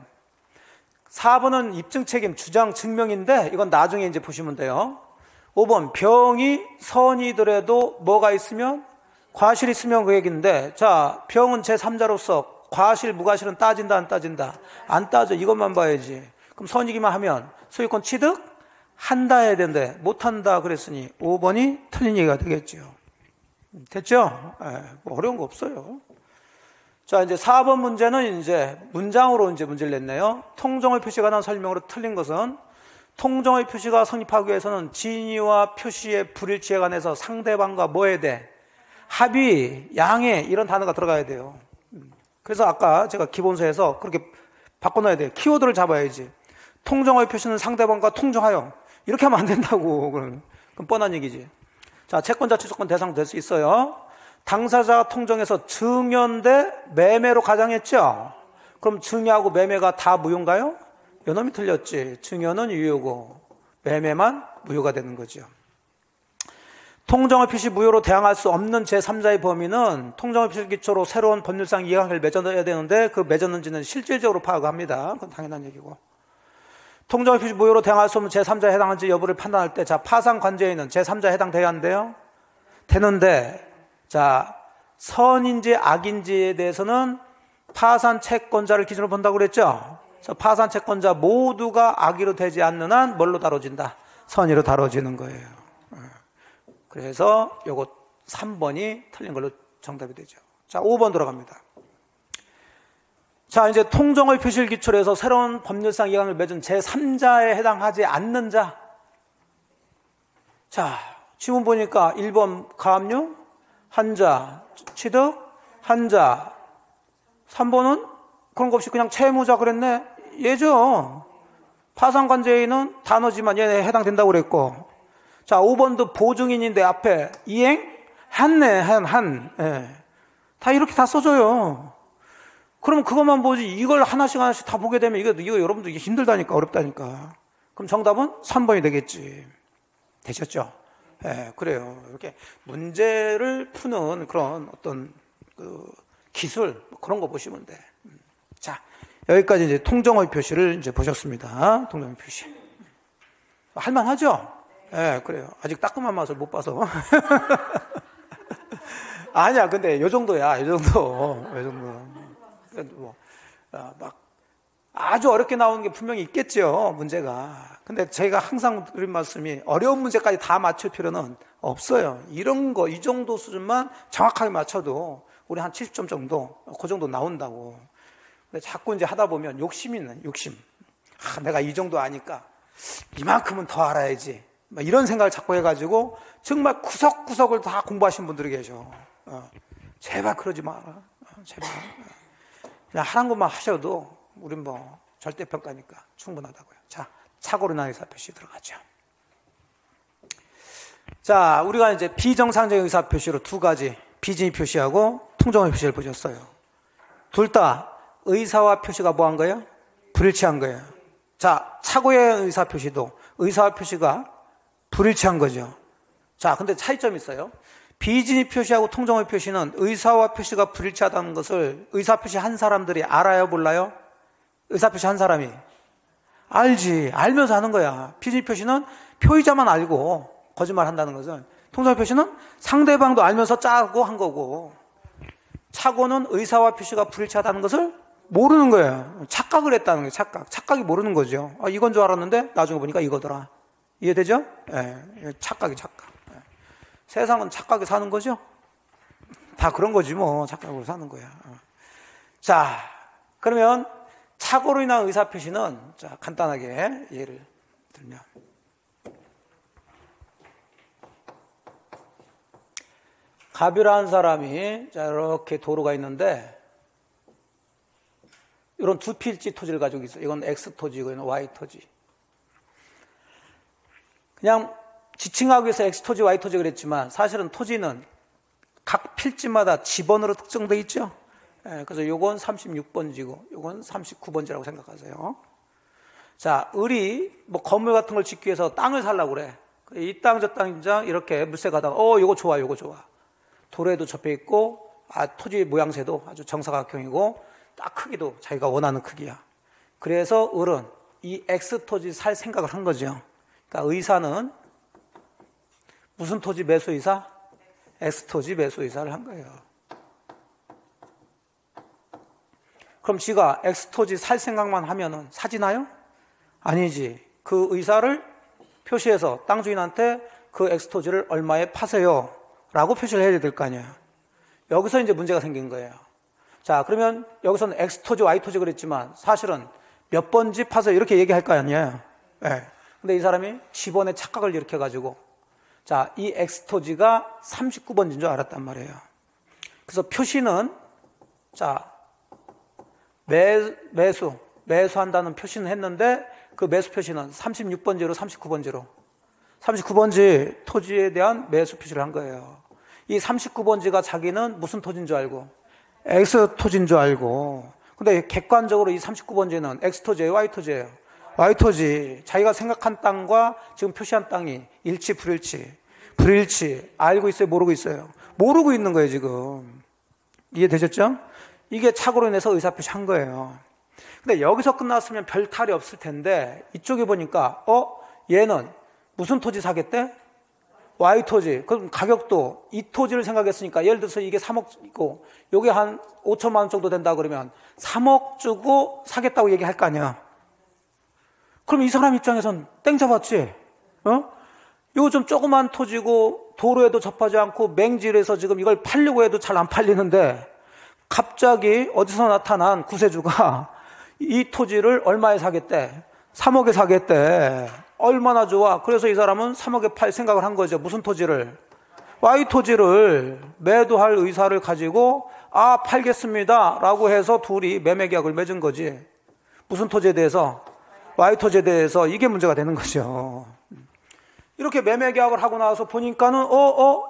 4번은 입증 책임, 주장, 증명인데 이건 나중에 이제 보시면 돼요. 5번, 병이 선이더라도 뭐가 있으면? 과실이 있으면 그 얘기인데, 자, 병은 제3자로서 과실, 무과실은 따진다, 안 따진다? 안 따져. 이것만 봐야지. 그럼 선이기만 하면 소유권 취득? 한다 해야 되는데 못한다 그랬으니 5번이 틀린 얘기가 되겠죠. 됐죠? 뭐 어려운 거 없어요. 자, 이제 4번 문제는 이제 문장으로 이제 문제를 냈네요. 통정의 표시가 난 설명으로 틀린 것은, 통정의 표시가 성립하기 위해서는 진위와 표시의 불일치에 관해서 상대방과 뭐에 대해 합의, 양해 이런 단어가 들어가야 돼요. 그래서 아까 제가 기본서에서 그렇게 바꿔놔야 돼요. 키워드를 잡아야지. 통정의 표시는 상대방과 통정하여, 이렇게 하면 안 된다고. 그럼 뻔한 얘기지. 자, 채권자 취소권 대상 될 수 있어요. 당사자가 통정해서 증여인데 매매로 가장했죠. 그럼 증여하고 매매가 다 무효인가요? 요놈이 틀렸지. 증여는 유효고 매매만 무효가 되는 거죠. 통정의 표시 무효로 대항할 수 없는 제3자의 범위는 통정의 표시 기초로 새로운 법률상 이해관계를 맺어야 되는데 그 맺었는지는 실질적으로 파악합니다. 그건 당연한 얘기고. 통정의 표시 무효로 대항할 수 없는 제3자에 해당하는지 여부를 판단할 때, 자, 파산 관제인은 제3자에 해당돼야 한대요? 되는데, 자, 선인지 악인지에 대해서는 파산 채권자를 기준으로 본다고 그랬죠? 그래서 파산 채권자 모두가 악의로 되지 않는 한 뭘로 다뤄진다? 선의로 다뤄지는 거예요. 그래서 요거 3번이 틀린 걸로 정답이 되죠. 자, 5번 들어갑니다. 자, 이제 통정의 표시를 기초로 해서 새로운 법률상 이관을 맺은 제3자에 해당하지 않는 자. 자, 지문 보니까 1번 가압류, 한자, 취득, 한자. 3번은 그런 거 없이 그냥 채무자 그랬네. 얘죠. 파산관제인은 단어지만 얘네 해당된다고 그랬고. 자, 5번도 보증인인데 앞에 이행? 한네, 예. 다 이렇게 다 써줘요. 그러면 그것만 보지 이걸 하나씩 다 보게 되면 이거 여러분들 이게 힘들다니까, 어렵다니까. 그럼 정답은 3번이 되겠지. 되셨죠? 예, 그래요. 이렇게 문제를 푸는 그런 어떤 기술, 그런 거 보시면 돼. 자, 여기까지 이제 통정의 표시를 이제 보셨습니다. 통정의 표시. 할만하죠? 예, 그래요. 아직 따끔한 맛을 못 봐서. 아니야, 근데 요 정도야, 요 정도. 막 아주 어렵게 나오는 게 분명히 있겠죠, 문제가. 근데 제가 항상 드린 말씀이 어려운 문제까지 다 맞출 필요는 없어요. 이런 거, 이 정도 수준만 정확하게 맞춰도 우리 한 70점 정도, 그 정도 나온다고. 근데 자꾸 이제 하다 보면 욕심이 있는, 욕심. 내가 이 정도 아니까 이만큼은 더 알아야지. 이런 생각을 자꾸 해가지고 정말 구석구석을 다 공부하신 분들이 계셔. 제발 그러지 마라. 제발. 그냥 하는 것만 하셔도 우린 뭐 절대평가니까 충분하다고요. 자, 착오로 인한 의사표시 들어가죠. 자, 우리가 이제 비정상적인 의사표시로 두 가지, 비진의 표시하고 통정의 표시를 보셨어요. 둘 다 의사와 표시가 뭐한 거예요? 불일치한 거예요. 자, 착오의 의사표시도 의사와 표시가 불일치한 거죠. 자, 근데 차이점이 있어요. 비진의 표시하고 통정의 표시는 의사와 표시가 불일치하다는 것을 의사표시 한 사람들이 알아요, 몰라요? 의사표시 한 사람이 알지. 알면서 하는 거야. 비진의 표시는 표의자만 알고 거짓말 한다는 것을, 통정의 표시는 상대방도 알면서 짜고 한 거고, 착오는 의사와 표시가 불일치하다는 것을 모르는 거예요. 착각을 했다는 거예요. 착각이 모르는 거죠. 이건 줄 알았는데 나중에 보니까 이거더라. 이해되죠? 예, 착각. 세상은 착각에 사는 거죠? 다 그런 거지 뭐. 착각으로 사는 거야. 자, 그러면 착오로 인한 의사표시는, 자, 간단하게 예를 들면, 갑이라는 사람이, 자, 이렇게 도로가 있는데 이런 두 필지 토지를 가지고 있어요. 이건 X토지고 이건 Y토지. 그냥 지칭하기 위해서 X토지, Y토지 그랬지만 사실은 토지는 각 필지마다 지번으로 특정되어 있죠. 그래서 요건 36번지고 요건 39번지라고 생각하세요. 자, 을이 뭐 건물 같은 걸 짓기 위해서 땅을 살려고 그래. 이 땅 저 땅이자 이렇게 물색 가다가 요거 좋아. 도로에도 접해 있고, 토지 모양새도 아주 정사각형이고 딱 크기도 자기가 원하는 크기야. 그래서 을은 이 X토지 살 생각을 한 거죠. 그러니까 의사는 무슨 토지 매수 의사? X토지 매수 의사를 한 거예요. 그럼 지가 X토지 살 생각만 하면은 사지나요? 아니지. 그 의사를 표시해서 땅 주인한테 그 X토지를 얼마에 파세요 라고 표시를 해야 될 거 아니에요. 여기서 이제 문제가 생긴 거예요. 자, 그러면 여기서는 X토지, Y토지 그랬지만 사실은 몇 번지 파세요 이렇게 얘기할 거 아니에요. 네. 근데 이 사람이 지번에 착각을 일으켜가지고, 자, 이 X토지가 39번지인 줄 알았단 말이에요. 그래서 표시는, 자, 매수한다는 표시는 했는데 그 매수 표시는 36번지로 39번지 토지에 대한 매수 표시를 한 거예요. 이 39번지가 자기는 무슨 토지인 줄 알고? X토지인 줄 알고. 근데 객관적으로 이 39번지는 X토지예요, Y토지예요? Y토지. 자기가 생각한 땅과 지금 표시한 땅이 일치, 불일치. 알고 있어요, 모르고 있어요? 모르고 있는 거예요, 지금. 이해되셨죠? 이게 착오로 인해서 의사표시 한 거예요. 근데 여기서 끝났으면 별 탈이 없을 텐데 이쪽에 보니까 얘는 무슨 토지 사겠대? Y 토지. 그럼 가격도 이 토지를 생각했으니까 예를 들어서 이게 3억이고 요게 한 5천만 원 정도 된다 그러면 3억 주고 사겠다고 얘기할 거 아니야. 그럼 이 사람 입장에선 땡 잡았지. 이거 좀 조그만 토지고 도로에도 접하지 않고 맹지에서 지금 이걸 팔려고 해도 잘 안 팔리는데 갑자기 어디서 나타난 구세주가 이 토지를 얼마에 사겠대? 3억에 사겠대. 얼마나 좋아. 그래서 이 사람은 3억에 팔 생각을 한 거죠. 무슨 토지를? Y 토지를 매도할 의사를 가지고 팔겠습니다 라고 해서 둘이 매매 계약을 맺은 거지. 무슨 토지에 대해서? Y 토지에 대해서. 이게 문제가 되는 거죠. 이렇게 매매 계약을 하고 나서 보니까는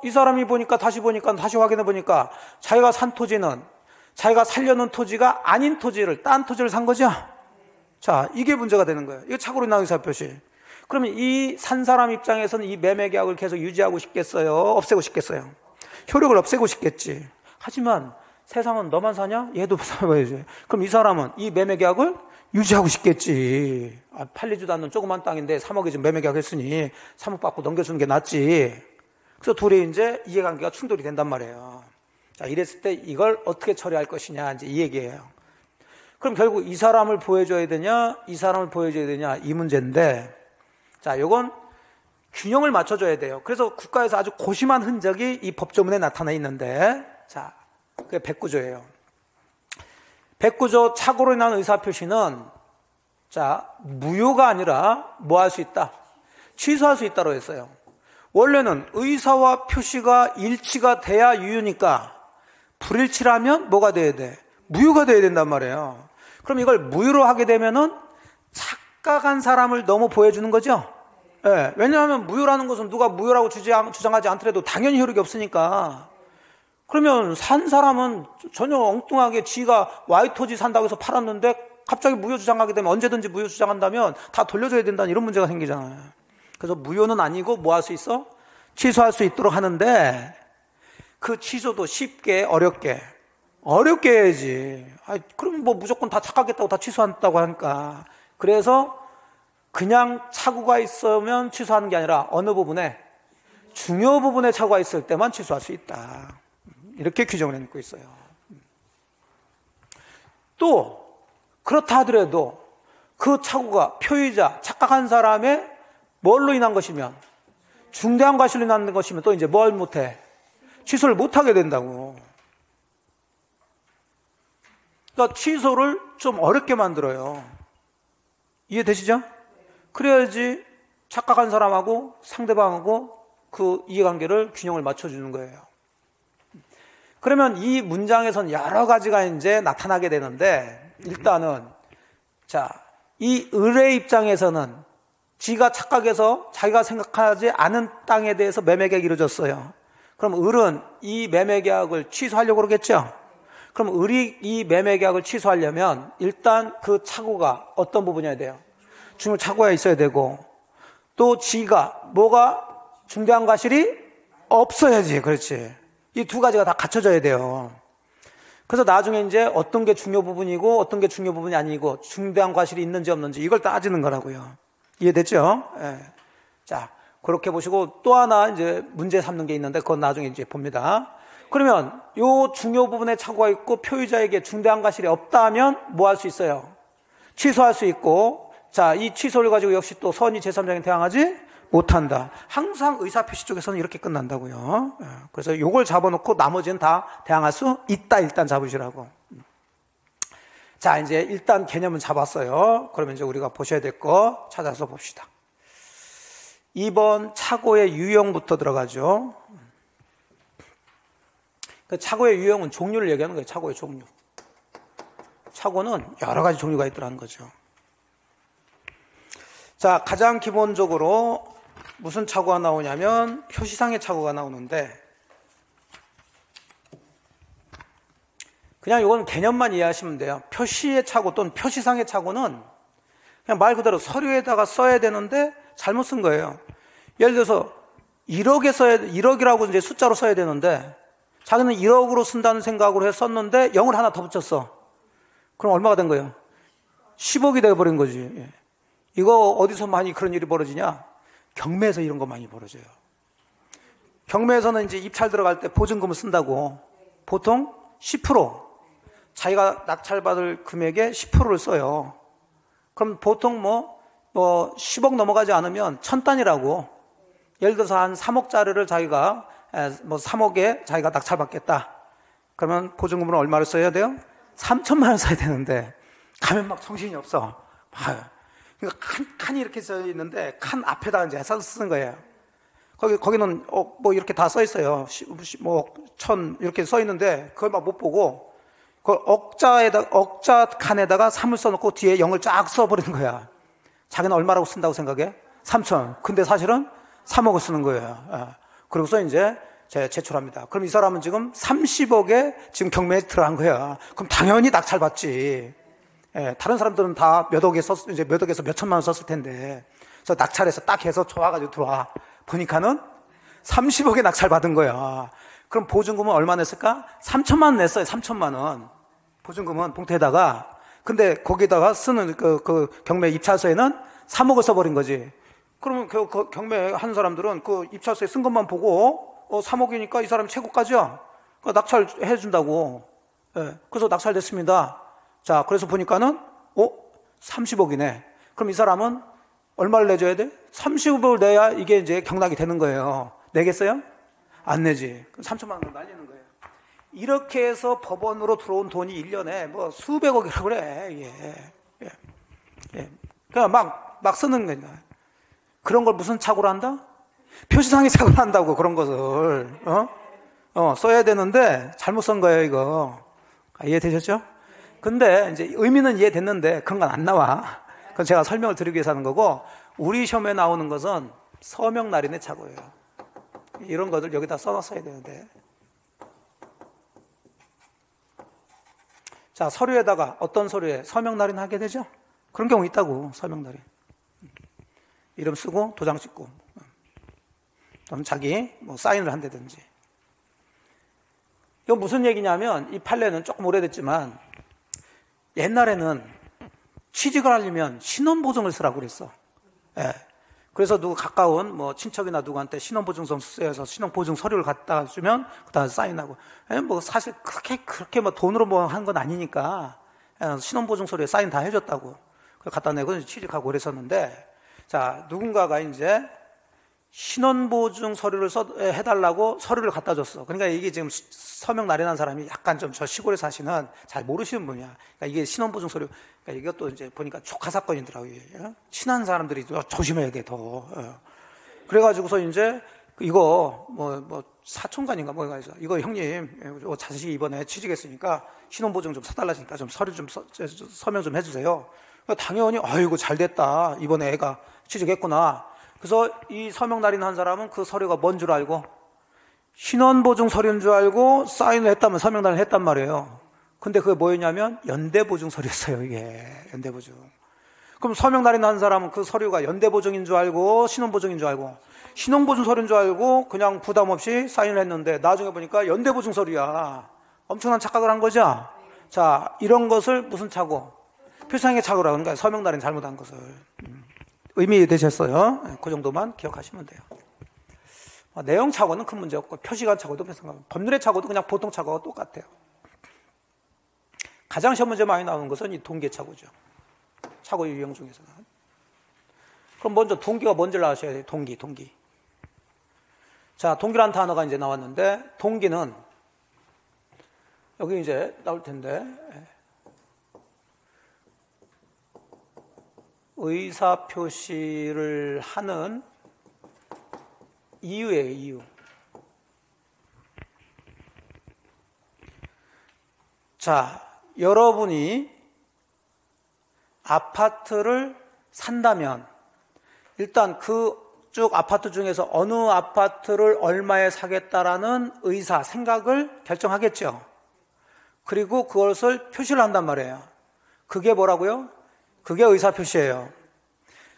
이 사람이 보니까 다시 확인해 보니까 자기가 산 토지는 자기가 살려는 토지가 아닌 토지를, 딴 토지를 산 거죠. 자, 이게 문제가 되는 거예요. 이게 착오로 인한 의사표시. 그러면 이 산 사람 입장에서는 이 매매 계약을 계속 유지하고 싶겠어요? 없애고 싶겠어요? 효력을 없애고 싶겠지. 하지만 세상은 너만 사냐? 얘도 살아야지. 그럼 이 사람은 이 매매 계약을 유지하고 싶겠지. 팔리지도 않는 조그만 땅인데 3억에 지금 매매 계약 했으니 3억 받고 넘겨주는 게 낫지. 그래서 둘이 이제 이해관계가 충돌이 된단 말이에요. 자, 이랬을 때 이걸 어떻게 처리할 것이냐, 이제 이 얘기예요. 그럼 결국 이 사람을 보여줘야 되냐, 이 사람을 보여줘야 되냐, 이 문제인데, 자, 요건 균형을 맞춰줘야 돼요. 그래서 국가에서 아주 고심한 흔적이 이 법조문에 나타나 있는데, 자, 그게 109조예요. 109조 착오로 인한 의사표시는, 자, 무효가 아니라 뭐 할 수 있다? 취소할 수 있다고 했어요. 원래는 의사와 표시가 일치가 돼야 유효니까, 불일치라면 뭐가 돼야 돼? 무효가 돼야 된단 말이에요. 그럼 이걸 무효로 하게 되면은 착각한 사람을 너무 보여주는 거죠? 네, 왜냐하면 무효라는 것은 누가 무효라고 주장하지 않더라도 당연히 효력이 없으니까. 그러면 산 사람은 전혀 엉뚱하게 지가 Y 토지 산다고 해서 팔았는데 갑자기 무효 주장하게 되면 언제든지 무효 주장한다면 다 돌려줘야 된다는 이런 문제가 생기잖아요. 그래서 무효는 아니고 뭐 할 수 있어? 취소할 수 있도록 하는데 그 취소도 쉽게 어렵게 해야지. 그럼 뭐 무조건 다 착각했다고 다 취소한다고 하니까. 그래서 그냥 착오가 있으면 취소하는 게 아니라 어느 부분에 중요 부분에 착오가 있을 때만 취소할 수 있다. 이렇게 규정을 해놓고 있어요. 또 그렇다 하더라도 그 착오가 표의자, 착각한 사람의 뭘로 인한 것이면 중대한 과실로 인한 것이면 또 이제 뭘 못해? 취소를 못하게 된다고. 그러니까 취소를 좀 어렵게 만들어요. 이해되시죠? 그래야지 착각한 사람하고 상대방하고 그 이해관계를 균형을 맞춰주는 거예요. 그러면 이 문장에선 여러 가지가 이제 나타나게 되는데 일단은 자, 이 을의 입장에서는 지가 착각해서 자기가 생각하지 않은 땅에 대해서 매매 계약이 이루어졌어요. 그럼 을은 이 매매 계약을 취소하려고 그러겠죠? 그럼 을이 이 매매 계약을 취소하려면 일단 그 착오가 어떤 부분이어야 돼요? 중요 착오가 있어야 되고 또 지가 뭐가 중대한 과실이 없어야지. 그렇지. 이 두 가지가 다 갖춰져야 돼요. 그래서 나중에 이제 어떤 게 중요 부분이고 어떤 게 중요 부분이 아니고 중대한 과실이 있는지 없는지 이걸 따지는 거라고요. 이해됐죠? 예. 자, 그렇게 보시고 또 하나 이제 문제 삼는 게 있는데 그건 나중에 이제 봅니다. 그러면 요 중요 부분에 착오가 있고 표의자에게 중대한 과실이 없다면 뭐 할 수 있어요? 취소할 수 있고 자, 이 취소를 가지고 역시 또 선의 제3자에게 대항하지 못한다. 항상 의사표시 쪽에서는 이렇게 끝난다고요. 그래서 요걸 잡아놓고 나머지는 다 대항할 수 있다. 일단 잡으시라고. 자, 이제 일단 개념은 잡았어요. 그러면 이제 우리가 보셔야 될 거 찾아서 봅시다. 2번 착오의 유형부터 들어가죠. 그 착오의 유형은 종류를 얘기하는 거예요. 착오의 종류. 착오는 여러 가지 종류가 있더라는 거죠. 자, 가장 기본적으로 무슨 착오가 나오냐면 표시상의 착오가 나오는데 그냥 이건 개념만 이해하시면 돼요. 표시의 착오 또는 표시상의 착오는 그냥 말 그대로 서류에다가 써야 되는데 잘못 쓴 거예요. 예를 들어서 1억이라고 이제 숫자로 써야 되는데 자기는 1억으로 쓴다는 생각으로 해서 썼는데 0을 하나 더 붙였어. 그럼 얼마가 된 거예요? 10억이 돼버린 거지. 예. 이거 어디서 많이 그런 일이 벌어지냐? 경매에서 이런 거 많이 벌어져요. 경매에서는 이제 입찰 들어갈 때 보증금을 쓴다고 보통 10% 자기가 낙찰받을 금액의 10%를 써요. 그럼 보통 뭐 10억 넘어가지 않으면 1000단이라고, 예를 들어서 한 3억짜리를 자기가 뭐 3억에 자기가 낙찰받겠다. 그러면 보증금을 얼마를 써야 돼요? 3천만 원 써야 되는데 가면 막 정신이 없어. 그러니까 칸이 이렇게 써 있는데 칸 앞에다가 이제 쓰는 거예요. 거기는 뭐 이렇게 다 써 있어요. 뭐 1000 이렇게 써 있는데 그걸 막 못 보고 그 억자 칸에다가 3을 써놓고 뒤에 0을 쫙 써버리는 거야. 자기는 얼마라고 쓴다고 생각해? 3천. 근데 사실은 3억을 쓰는 거예요. 그러고서 이제 제출합니다. 그럼 이 사람은 지금 30억에 지금 경매에 들어간 거야. 그럼 당연히 낙찰받지. 다른 사람들은 다 몇 억에서 몇 천만 원 썼을 텐데. 그래서 낙찰해서 딱 해서 좋아가지고 들어와. 보니까는 30억에 낙찰받은 거야. 그럼 보증금은 얼마 냈을까? 3천만 원 냈어요. 3천만 원. 보증금은 봉투에다가. 근데 거기다가 쓰는 그 경매 입찰서에는 3억을 써버린 거지. 그러면 그 경매 한 사람들은 그 입찰서에 쓴 것만 보고 3억이니까 이 사람 최고까지야. 낙찰해 준다고. 그래서 낙찰됐습니다. 자, 그래서 보니까는 30억이네. 그럼 이 사람은 얼마를 내줘야 돼? 30억을 내야 이게 이제 경락이 되는 거예요. 내겠어요? 안 내지. 그럼 3천만 원을 날리는 거예요. 이렇게 해서 법원으로 들어온 돈이 1년에 뭐 수백억이라고 그래. 그냥 막 쓰는 거냐. 그런 걸 무슨 착오로 한다? 표시상의 착오로 한다고, 그런 것을. 써야 되는데 잘못 쓴 거예요, 이거. 이해되셨죠? 근데 이제 의미는 이해됐는데 그런 건 안 나와. 그건 제가 설명을 드리기 위해서 하는 거고, 우리 시험에 나오는 것은 서명 날인의 착오예요. 이런 것들 여기다 써놨어야 되는데. 자, 서류에다가 어떤 서류에 서명 날인 하게 되죠? 그런 경우 있다고, 서명 날인. 이름 쓰고 도장 찍고, 그럼 자기 뭐 사인을 한다든지. 이거 무슨 얘기냐면, 이 판례는 조금 오래됐지만 옛날에는 취직을 하려면 신원보증을 쓰라고 그랬어. 그래서 누구 가까운 뭐 친척이나 누구한테 신원보증서 쓰여서 신원보증 서류를 갖다 주면 그다음에 사인하고. 뭐 사실 그렇게 뭐 돈으로 뭐 한 건 아니니까 신원보증 서류에 사인 다 해줬다고. 그걸 갖다 내고 취직하고 그랬었는데, 자, 누군가가 이제 신원보증 서류를 해달라고 서류를 갖다 줬어. 그러니까 이게 지금 서명 날인한 사람이 약간 좀 저 시골에 사시는 잘 모르시는 분이야. 그러니까 이게 신원보증 서류, 그러니까 이것도 이제 보니까 조카 사건이더라고요. 친한 사람들이 조심해야 돼, 더. 그래가지고서 이제 이거 뭐 사촌간인가 뭐가 있어. 이거 형님, 자식이 이번에 취직했으니까 신원보증 좀 사달라니까 좀 서류 좀 서명 좀 해주세요. 당연히 아이고 잘 됐다. 이번에 애가 취직했구나. 그래서 이 서명 날인한 사람은 그 서류가 뭔 줄 알고 신원보증 서류인 줄 알고 사인을 했다면 서명 날인 했단 말이에요. 근데 그게 뭐였냐면 연대보증 서류였어요. 이게 연대보증. 그럼 서명 날인한 사람은 그 서류가 연대보증인 줄 알고 신원보증인 줄 알고 신원보증 서류인 줄 알고 그냥 부담 없이 사인을 했는데 나중에 보니까 연대보증 서류야. 엄청난 착각을 한 거죠. 자, 이런 것을 무슨 착오? 표상의 착오라. 그러니까 서명 날인 잘못한 것을. 의미 되셨어요? 그 정도만 기억하시면 돼요. 내용 착오는 큰 문제 없고 표시간 착오도 마찬가지고 법률의 착오도 그냥 보통 착오가 똑같아요. 가장 시험 문제 많이 나오는 것은 이 동기의 착오죠. 착오 유형 중에서는. 그럼 먼저 동기가 뭔지를 아셔야 돼요. 동기. 자, 동기란 단어가 이제 나왔는데, 동기는 여기 이제 나올 텐데, 의사 표시를 하는 이유예요, 이유. 자, 여러분이 아파트를 산다면 일단 그 쭉 아파트 중에서 어느 아파트를 얼마에 사겠다라는 의사, 생각을 결정하겠죠. 그리고 그것을 표시를 한단 말이에요. 그게 뭐라고요? 그게 의사 표시예요.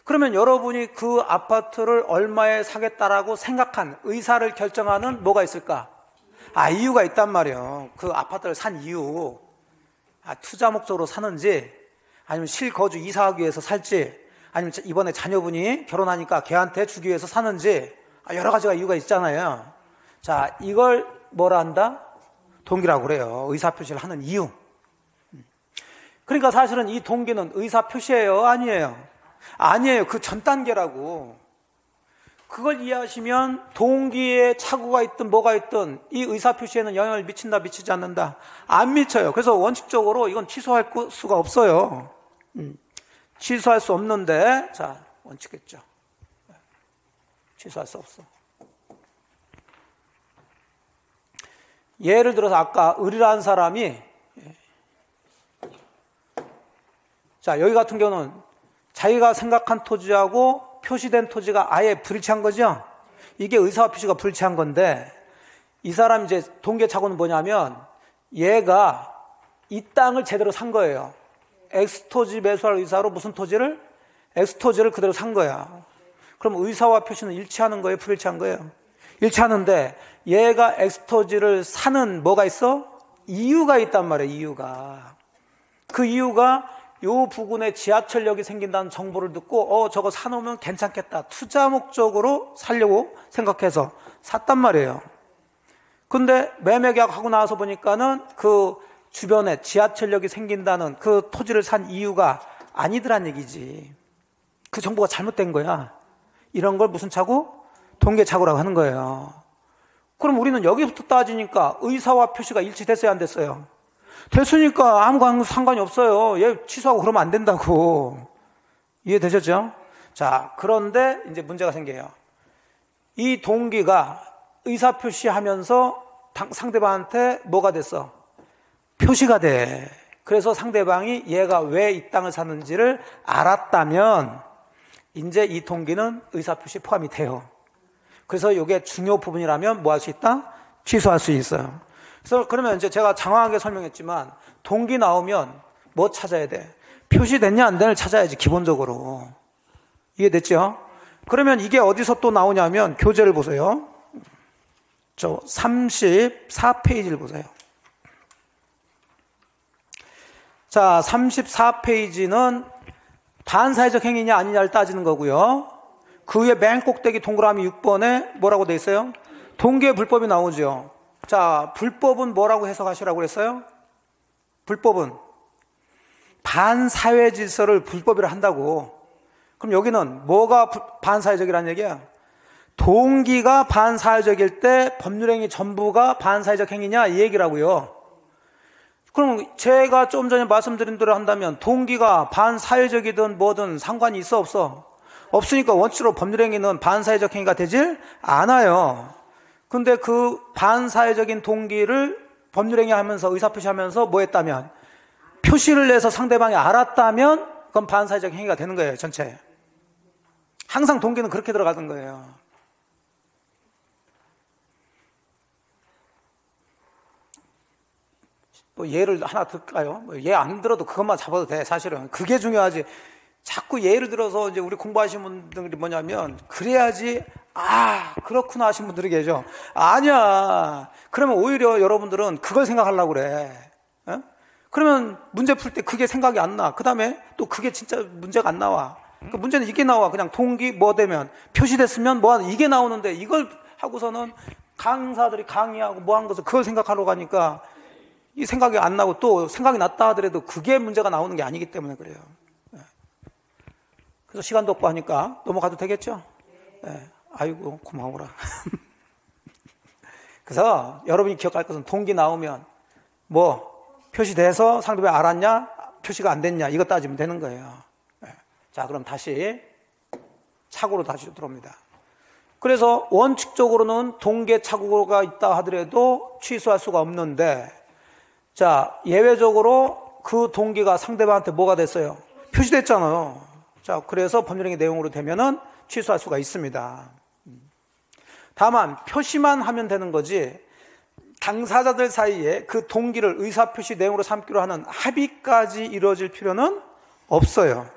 그러면 여러분이 그 아파트를 얼마에 사겠다라고 생각한 의사를 결정하는 뭐가 있을까? 이유가 있단 말이에요. 그 아파트를 산 이유. 투자 목적으로 사는지 아니면 실거주 이사하기 위해서 살지, 아니면 이번에 자녀분이 결혼하니까 걔한테 주기 위해서 사는지, 여러 가지가 이유가 있잖아요. 자, 이걸 뭐라 한다? 동기라고 그래요. 의사표시를 하는 이유. 그러니까 사실은 이 동기는 의사표시예요? 아니에요? 아니에요. 그 전 단계라고. 그걸 이해하시면 동기에 착오가 있든 뭐가 있든 이 의사표시에는 영향을 미친다, 미치지 않는다? 안 미쳐요. 그래서 원칙적으로 이건 취소할 수가 없어요. 취소할 수 없는데, 자, 원칙했죠. 취소할 수 없어. 예를 들어서 아까 을이라는 사람이, 자, 여기 같은 경우는 자기가 생각한 토지하고 표시된 토지가 아예 불일치한 거죠? 이게 의사와 표시가 불일치한 건데, 이 사람 이제 동기착오는 뭐냐면, 얘가 이 땅을 제대로 산 거예요. X토지 매수할 의사로 무슨 토지를? X토지를 그대로 산 거야. 그럼 의사와 표시는 일치하는 거예요? 불일치한 거예요? 일치하는데, 얘가 X토지를 사는 뭐가 있어? 이유가 있단 말이에요, 이유가. 그 이유가 요 부근에 지하철역이 생긴다는 정보를 듣고 저거 사놓으면 괜찮겠다. 투자 목적으로 살려고 생각해서 샀단 말이에요. 근데 매매 계약하고 나와서 보니까는 그 주변에 지하철역이 생긴다는 그 토지를 산 이유가 아니더란 얘기지. 그 정보가 잘못된 거야. 이런 걸 무슨 착오? 동계착오라고 하는 거예요. 그럼 우리는 여기부터 따지니까 의사와 표시가 일치됐어요, 안 됐어요? 됐으니까 아무 상관이 없어요. 얘 취소하고 그러면 안 된다고. 이해되셨죠? 자, 그런데 이제 문제가 생겨요. 이 동기가 의사표시하면서 상대방한테 뭐가 됐어? 표시가 돼. 그래서 상대방이 얘가 왜 이 땅을 샀는지를 알았다면 이제 이 동기는 의사표시 포함이 돼요. 그래서 이게 중요 부분이라면 뭐 할 수 있다? 취소할 수 있어요. 그래서 그러면 이제 제가 장황하게 설명했지만 동기 나오면 뭐 찾아야 돼? 표시됐냐 안 되냐를 찾아야지, 기본적으로. 이해됐죠? 그러면 이게 어디서 또 나오냐면 교재를 보세요. 저 34페이지를 보세요. 자, 34페이지는 반사회적 행위냐 아니냐를 따지는 거고요. 그 위에 맨 꼭대기 동그라미 6번에 뭐라고 돼 있어요? 동기의 불법이 나오죠. 자, 불법은 뭐라고 해석하시라고 그랬어요? 불법은 반사회 질서를 불법이라 한다고. 그럼 여기는 뭐가 반사회적이라는 얘기야? 동기가 반사회적일 때 법률행위 전부가 반사회적 행위냐, 이 얘기라고요. 그럼 제가 좀 전에 말씀드린 대로 한다면 동기가 반사회적이든 뭐든 상관이 있어, 없어? 없으니까 원칙으로 법률행위는 반사회적 행위가 되질 않아요. 근데 그 반사회적인 동기를 법률행위 하면서 의사표시하면서 뭐 했다면, 표시를 내서 상대방이 알았다면 그건 반사회적 행위가 되는 거예요, 전체. 항상 동기는 그렇게 들어가던 거예요. 뭐 예를 하나 들까요? 예 안 들어도 그것만 잡아도 돼, 사실은. 그게 중요하지. 자꾸 예를 들어서 이제 우리 공부하시는 분들이 뭐냐면, 그래야지, 그렇구나 하신 분들이 계셔. 아니야. 그러면 오히려 여러분들은 그걸 생각하려고 그래. 어? 그러면 문제 풀 때 그게 생각이 안 나. 그 다음에 또 그게 진짜 문제가 안 나와. 그 문제는 이게 나와. 그냥 동기 뭐 되면, 표시됐으면 뭐 하는, 이게 나오는데 이걸 하고서는 강사들이 강의하고 뭐 한 것을 그걸 생각하러 가니까 이 생각이 안 나고, 또 생각이 났다 하더라도 그게 문제가 나오는 게 아니기 때문에 그래요. 그래서 시간도 없고 하니까 넘어가도 되겠죠? 네. 아이고, 고마워라. 그래서 여러분이 기억할 것은 동기 나오면 뭐 표시돼서 상대방이 알았냐, 표시가 안 됐냐, 이거 따지면 되는 거예요. 네. 자, 그럼 다시 착오로 다시 들어옵니다. 그래서 원칙적으로는 동계 착오가 있다 하더라도 취소할 수가 없는데, 자, 예외적으로 그 동기가 상대방한테 뭐가 됐어요? 표시됐잖아요. 자, 그래서 법률행위 내용으로 되면은 취소할 수가 있습니다. 다만 표시만 하면 되는 거지, 당사자들 사이에 그 동기를 의사표시 내용으로 삼기로 하는 합의까지 이루어질 필요는 없어요.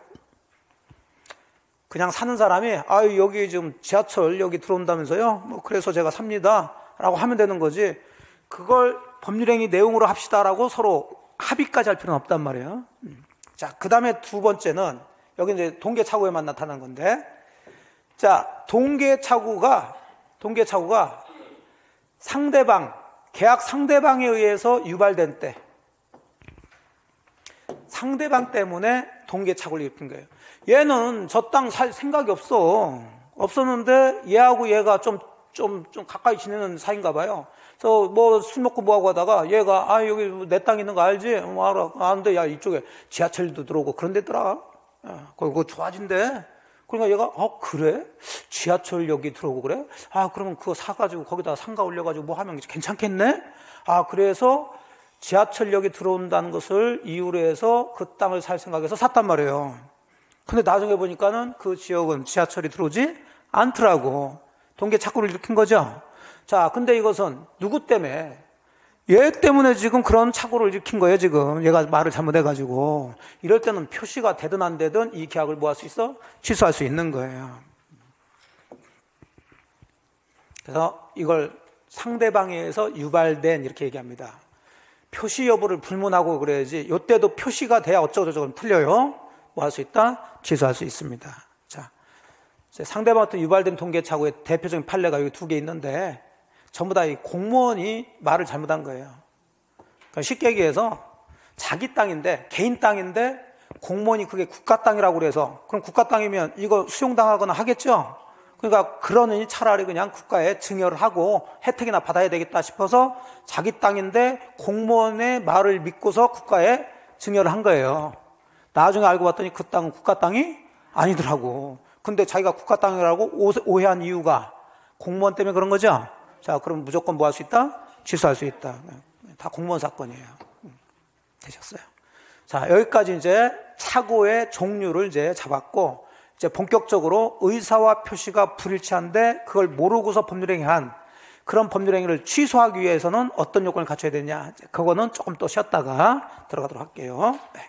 그냥 사는 사람이 여기 지금 지하철 여기 들어온다면서요? 뭐 그래서 제가 삽니다 라고 하면 되는 거지, 그걸 법률행위 내용으로 합시다라고 서로 합의까지 할 필요는 없단 말이에요. 자, 그 다음에 두 번째는 여기 이제 동계착오에만 나타나는 건데, 자, 동계착오가 상대방, 계약 상대방에 의해서 유발된 때, 상대방 때문에 동계착오를 일으킨 거예요. 얘는 저 땅 살 생각이 없었는데 얘하고 얘가 좀 가까이 지내는 사이인가 봐요. 그래서 뭐 술 먹고 뭐하고 하다가 얘가 여기 내 땅 있는 거 알지? 아는데 야 이쪽에 지하철도 들어오고 그런 데더라. 그거 좋아진대. 그러니까 얘가 그래? 지하철역이 들어오고 그래? 그러면 그거 사가지고 거기다 상가 올려가지고 뭐 하면 괜찮겠네? 그래서 지하철역이 들어온다는 것을 이유로 해서 그 땅을 살 생각해서 샀단 말이에요. 근데 나중에 보니까는 그 지역은 지하철이 들어오지 않더라고. 동계착오를 일으킨 거죠. 자, 근데 이것은 누구 때문에? 얘 때문에 지금 그런 착오를 일으킨 거예요, 지금. 얘가 말을 잘못해가지고. 이럴 때는 표시가 되든 안 되든 이 계약을 뭐 할 수 있어? 취소할 수 있는 거예요. 그래서 이걸 상대방에 의해서 유발된 이렇게 얘기합니다. 표시 여부를 불문하고 그래야지. 이때도 표시가 돼야 어쩌고저쩌고 틀려요. 뭐 할 수 있다? 취소할 수 있습니다. 자, 상대방한테 유발된 동계착오의 대표적인 판례가 여기 두 개 있는데 전부 다 이 공무원이 말을 잘못한 거예요. 그러니까 쉽게 얘기해서 자기 땅인데, 개인 땅인데 공무원이 그게 국가 땅이라고 그래서, 그럼 국가 땅이면 이거 수용당하거나 하겠죠? 그러니까 그러니 차라리 그냥 국가에 증여를 하고 혜택이나 받아야 되겠다 싶어서 자기 땅인데 공무원의 말을 믿고서 국가에 증여를 한 거예요. 나중에 알고 봤더니 그 땅은 국가 땅이 아니더라고. 근데 자기가 국가 땅이라고 오해한 이유가 공무원 때문에 그런 거죠? 자, 그럼 무조건 뭐 할 수 있다? 취소할 수 있다. 다 공무원 사건이에요. 되셨어요? 자, 여기까지 이제 착오의 종류를 이제 잡았고, 이제 본격적으로 의사와 표시가 불일치한데 그걸 모르고서 법률행위한 그런 법률행위를 취소하기 위해서는 어떤 요건을 갖춰야 되냐? 그거는 조금 또 쉬었다가 들어가도록 할게요. 네.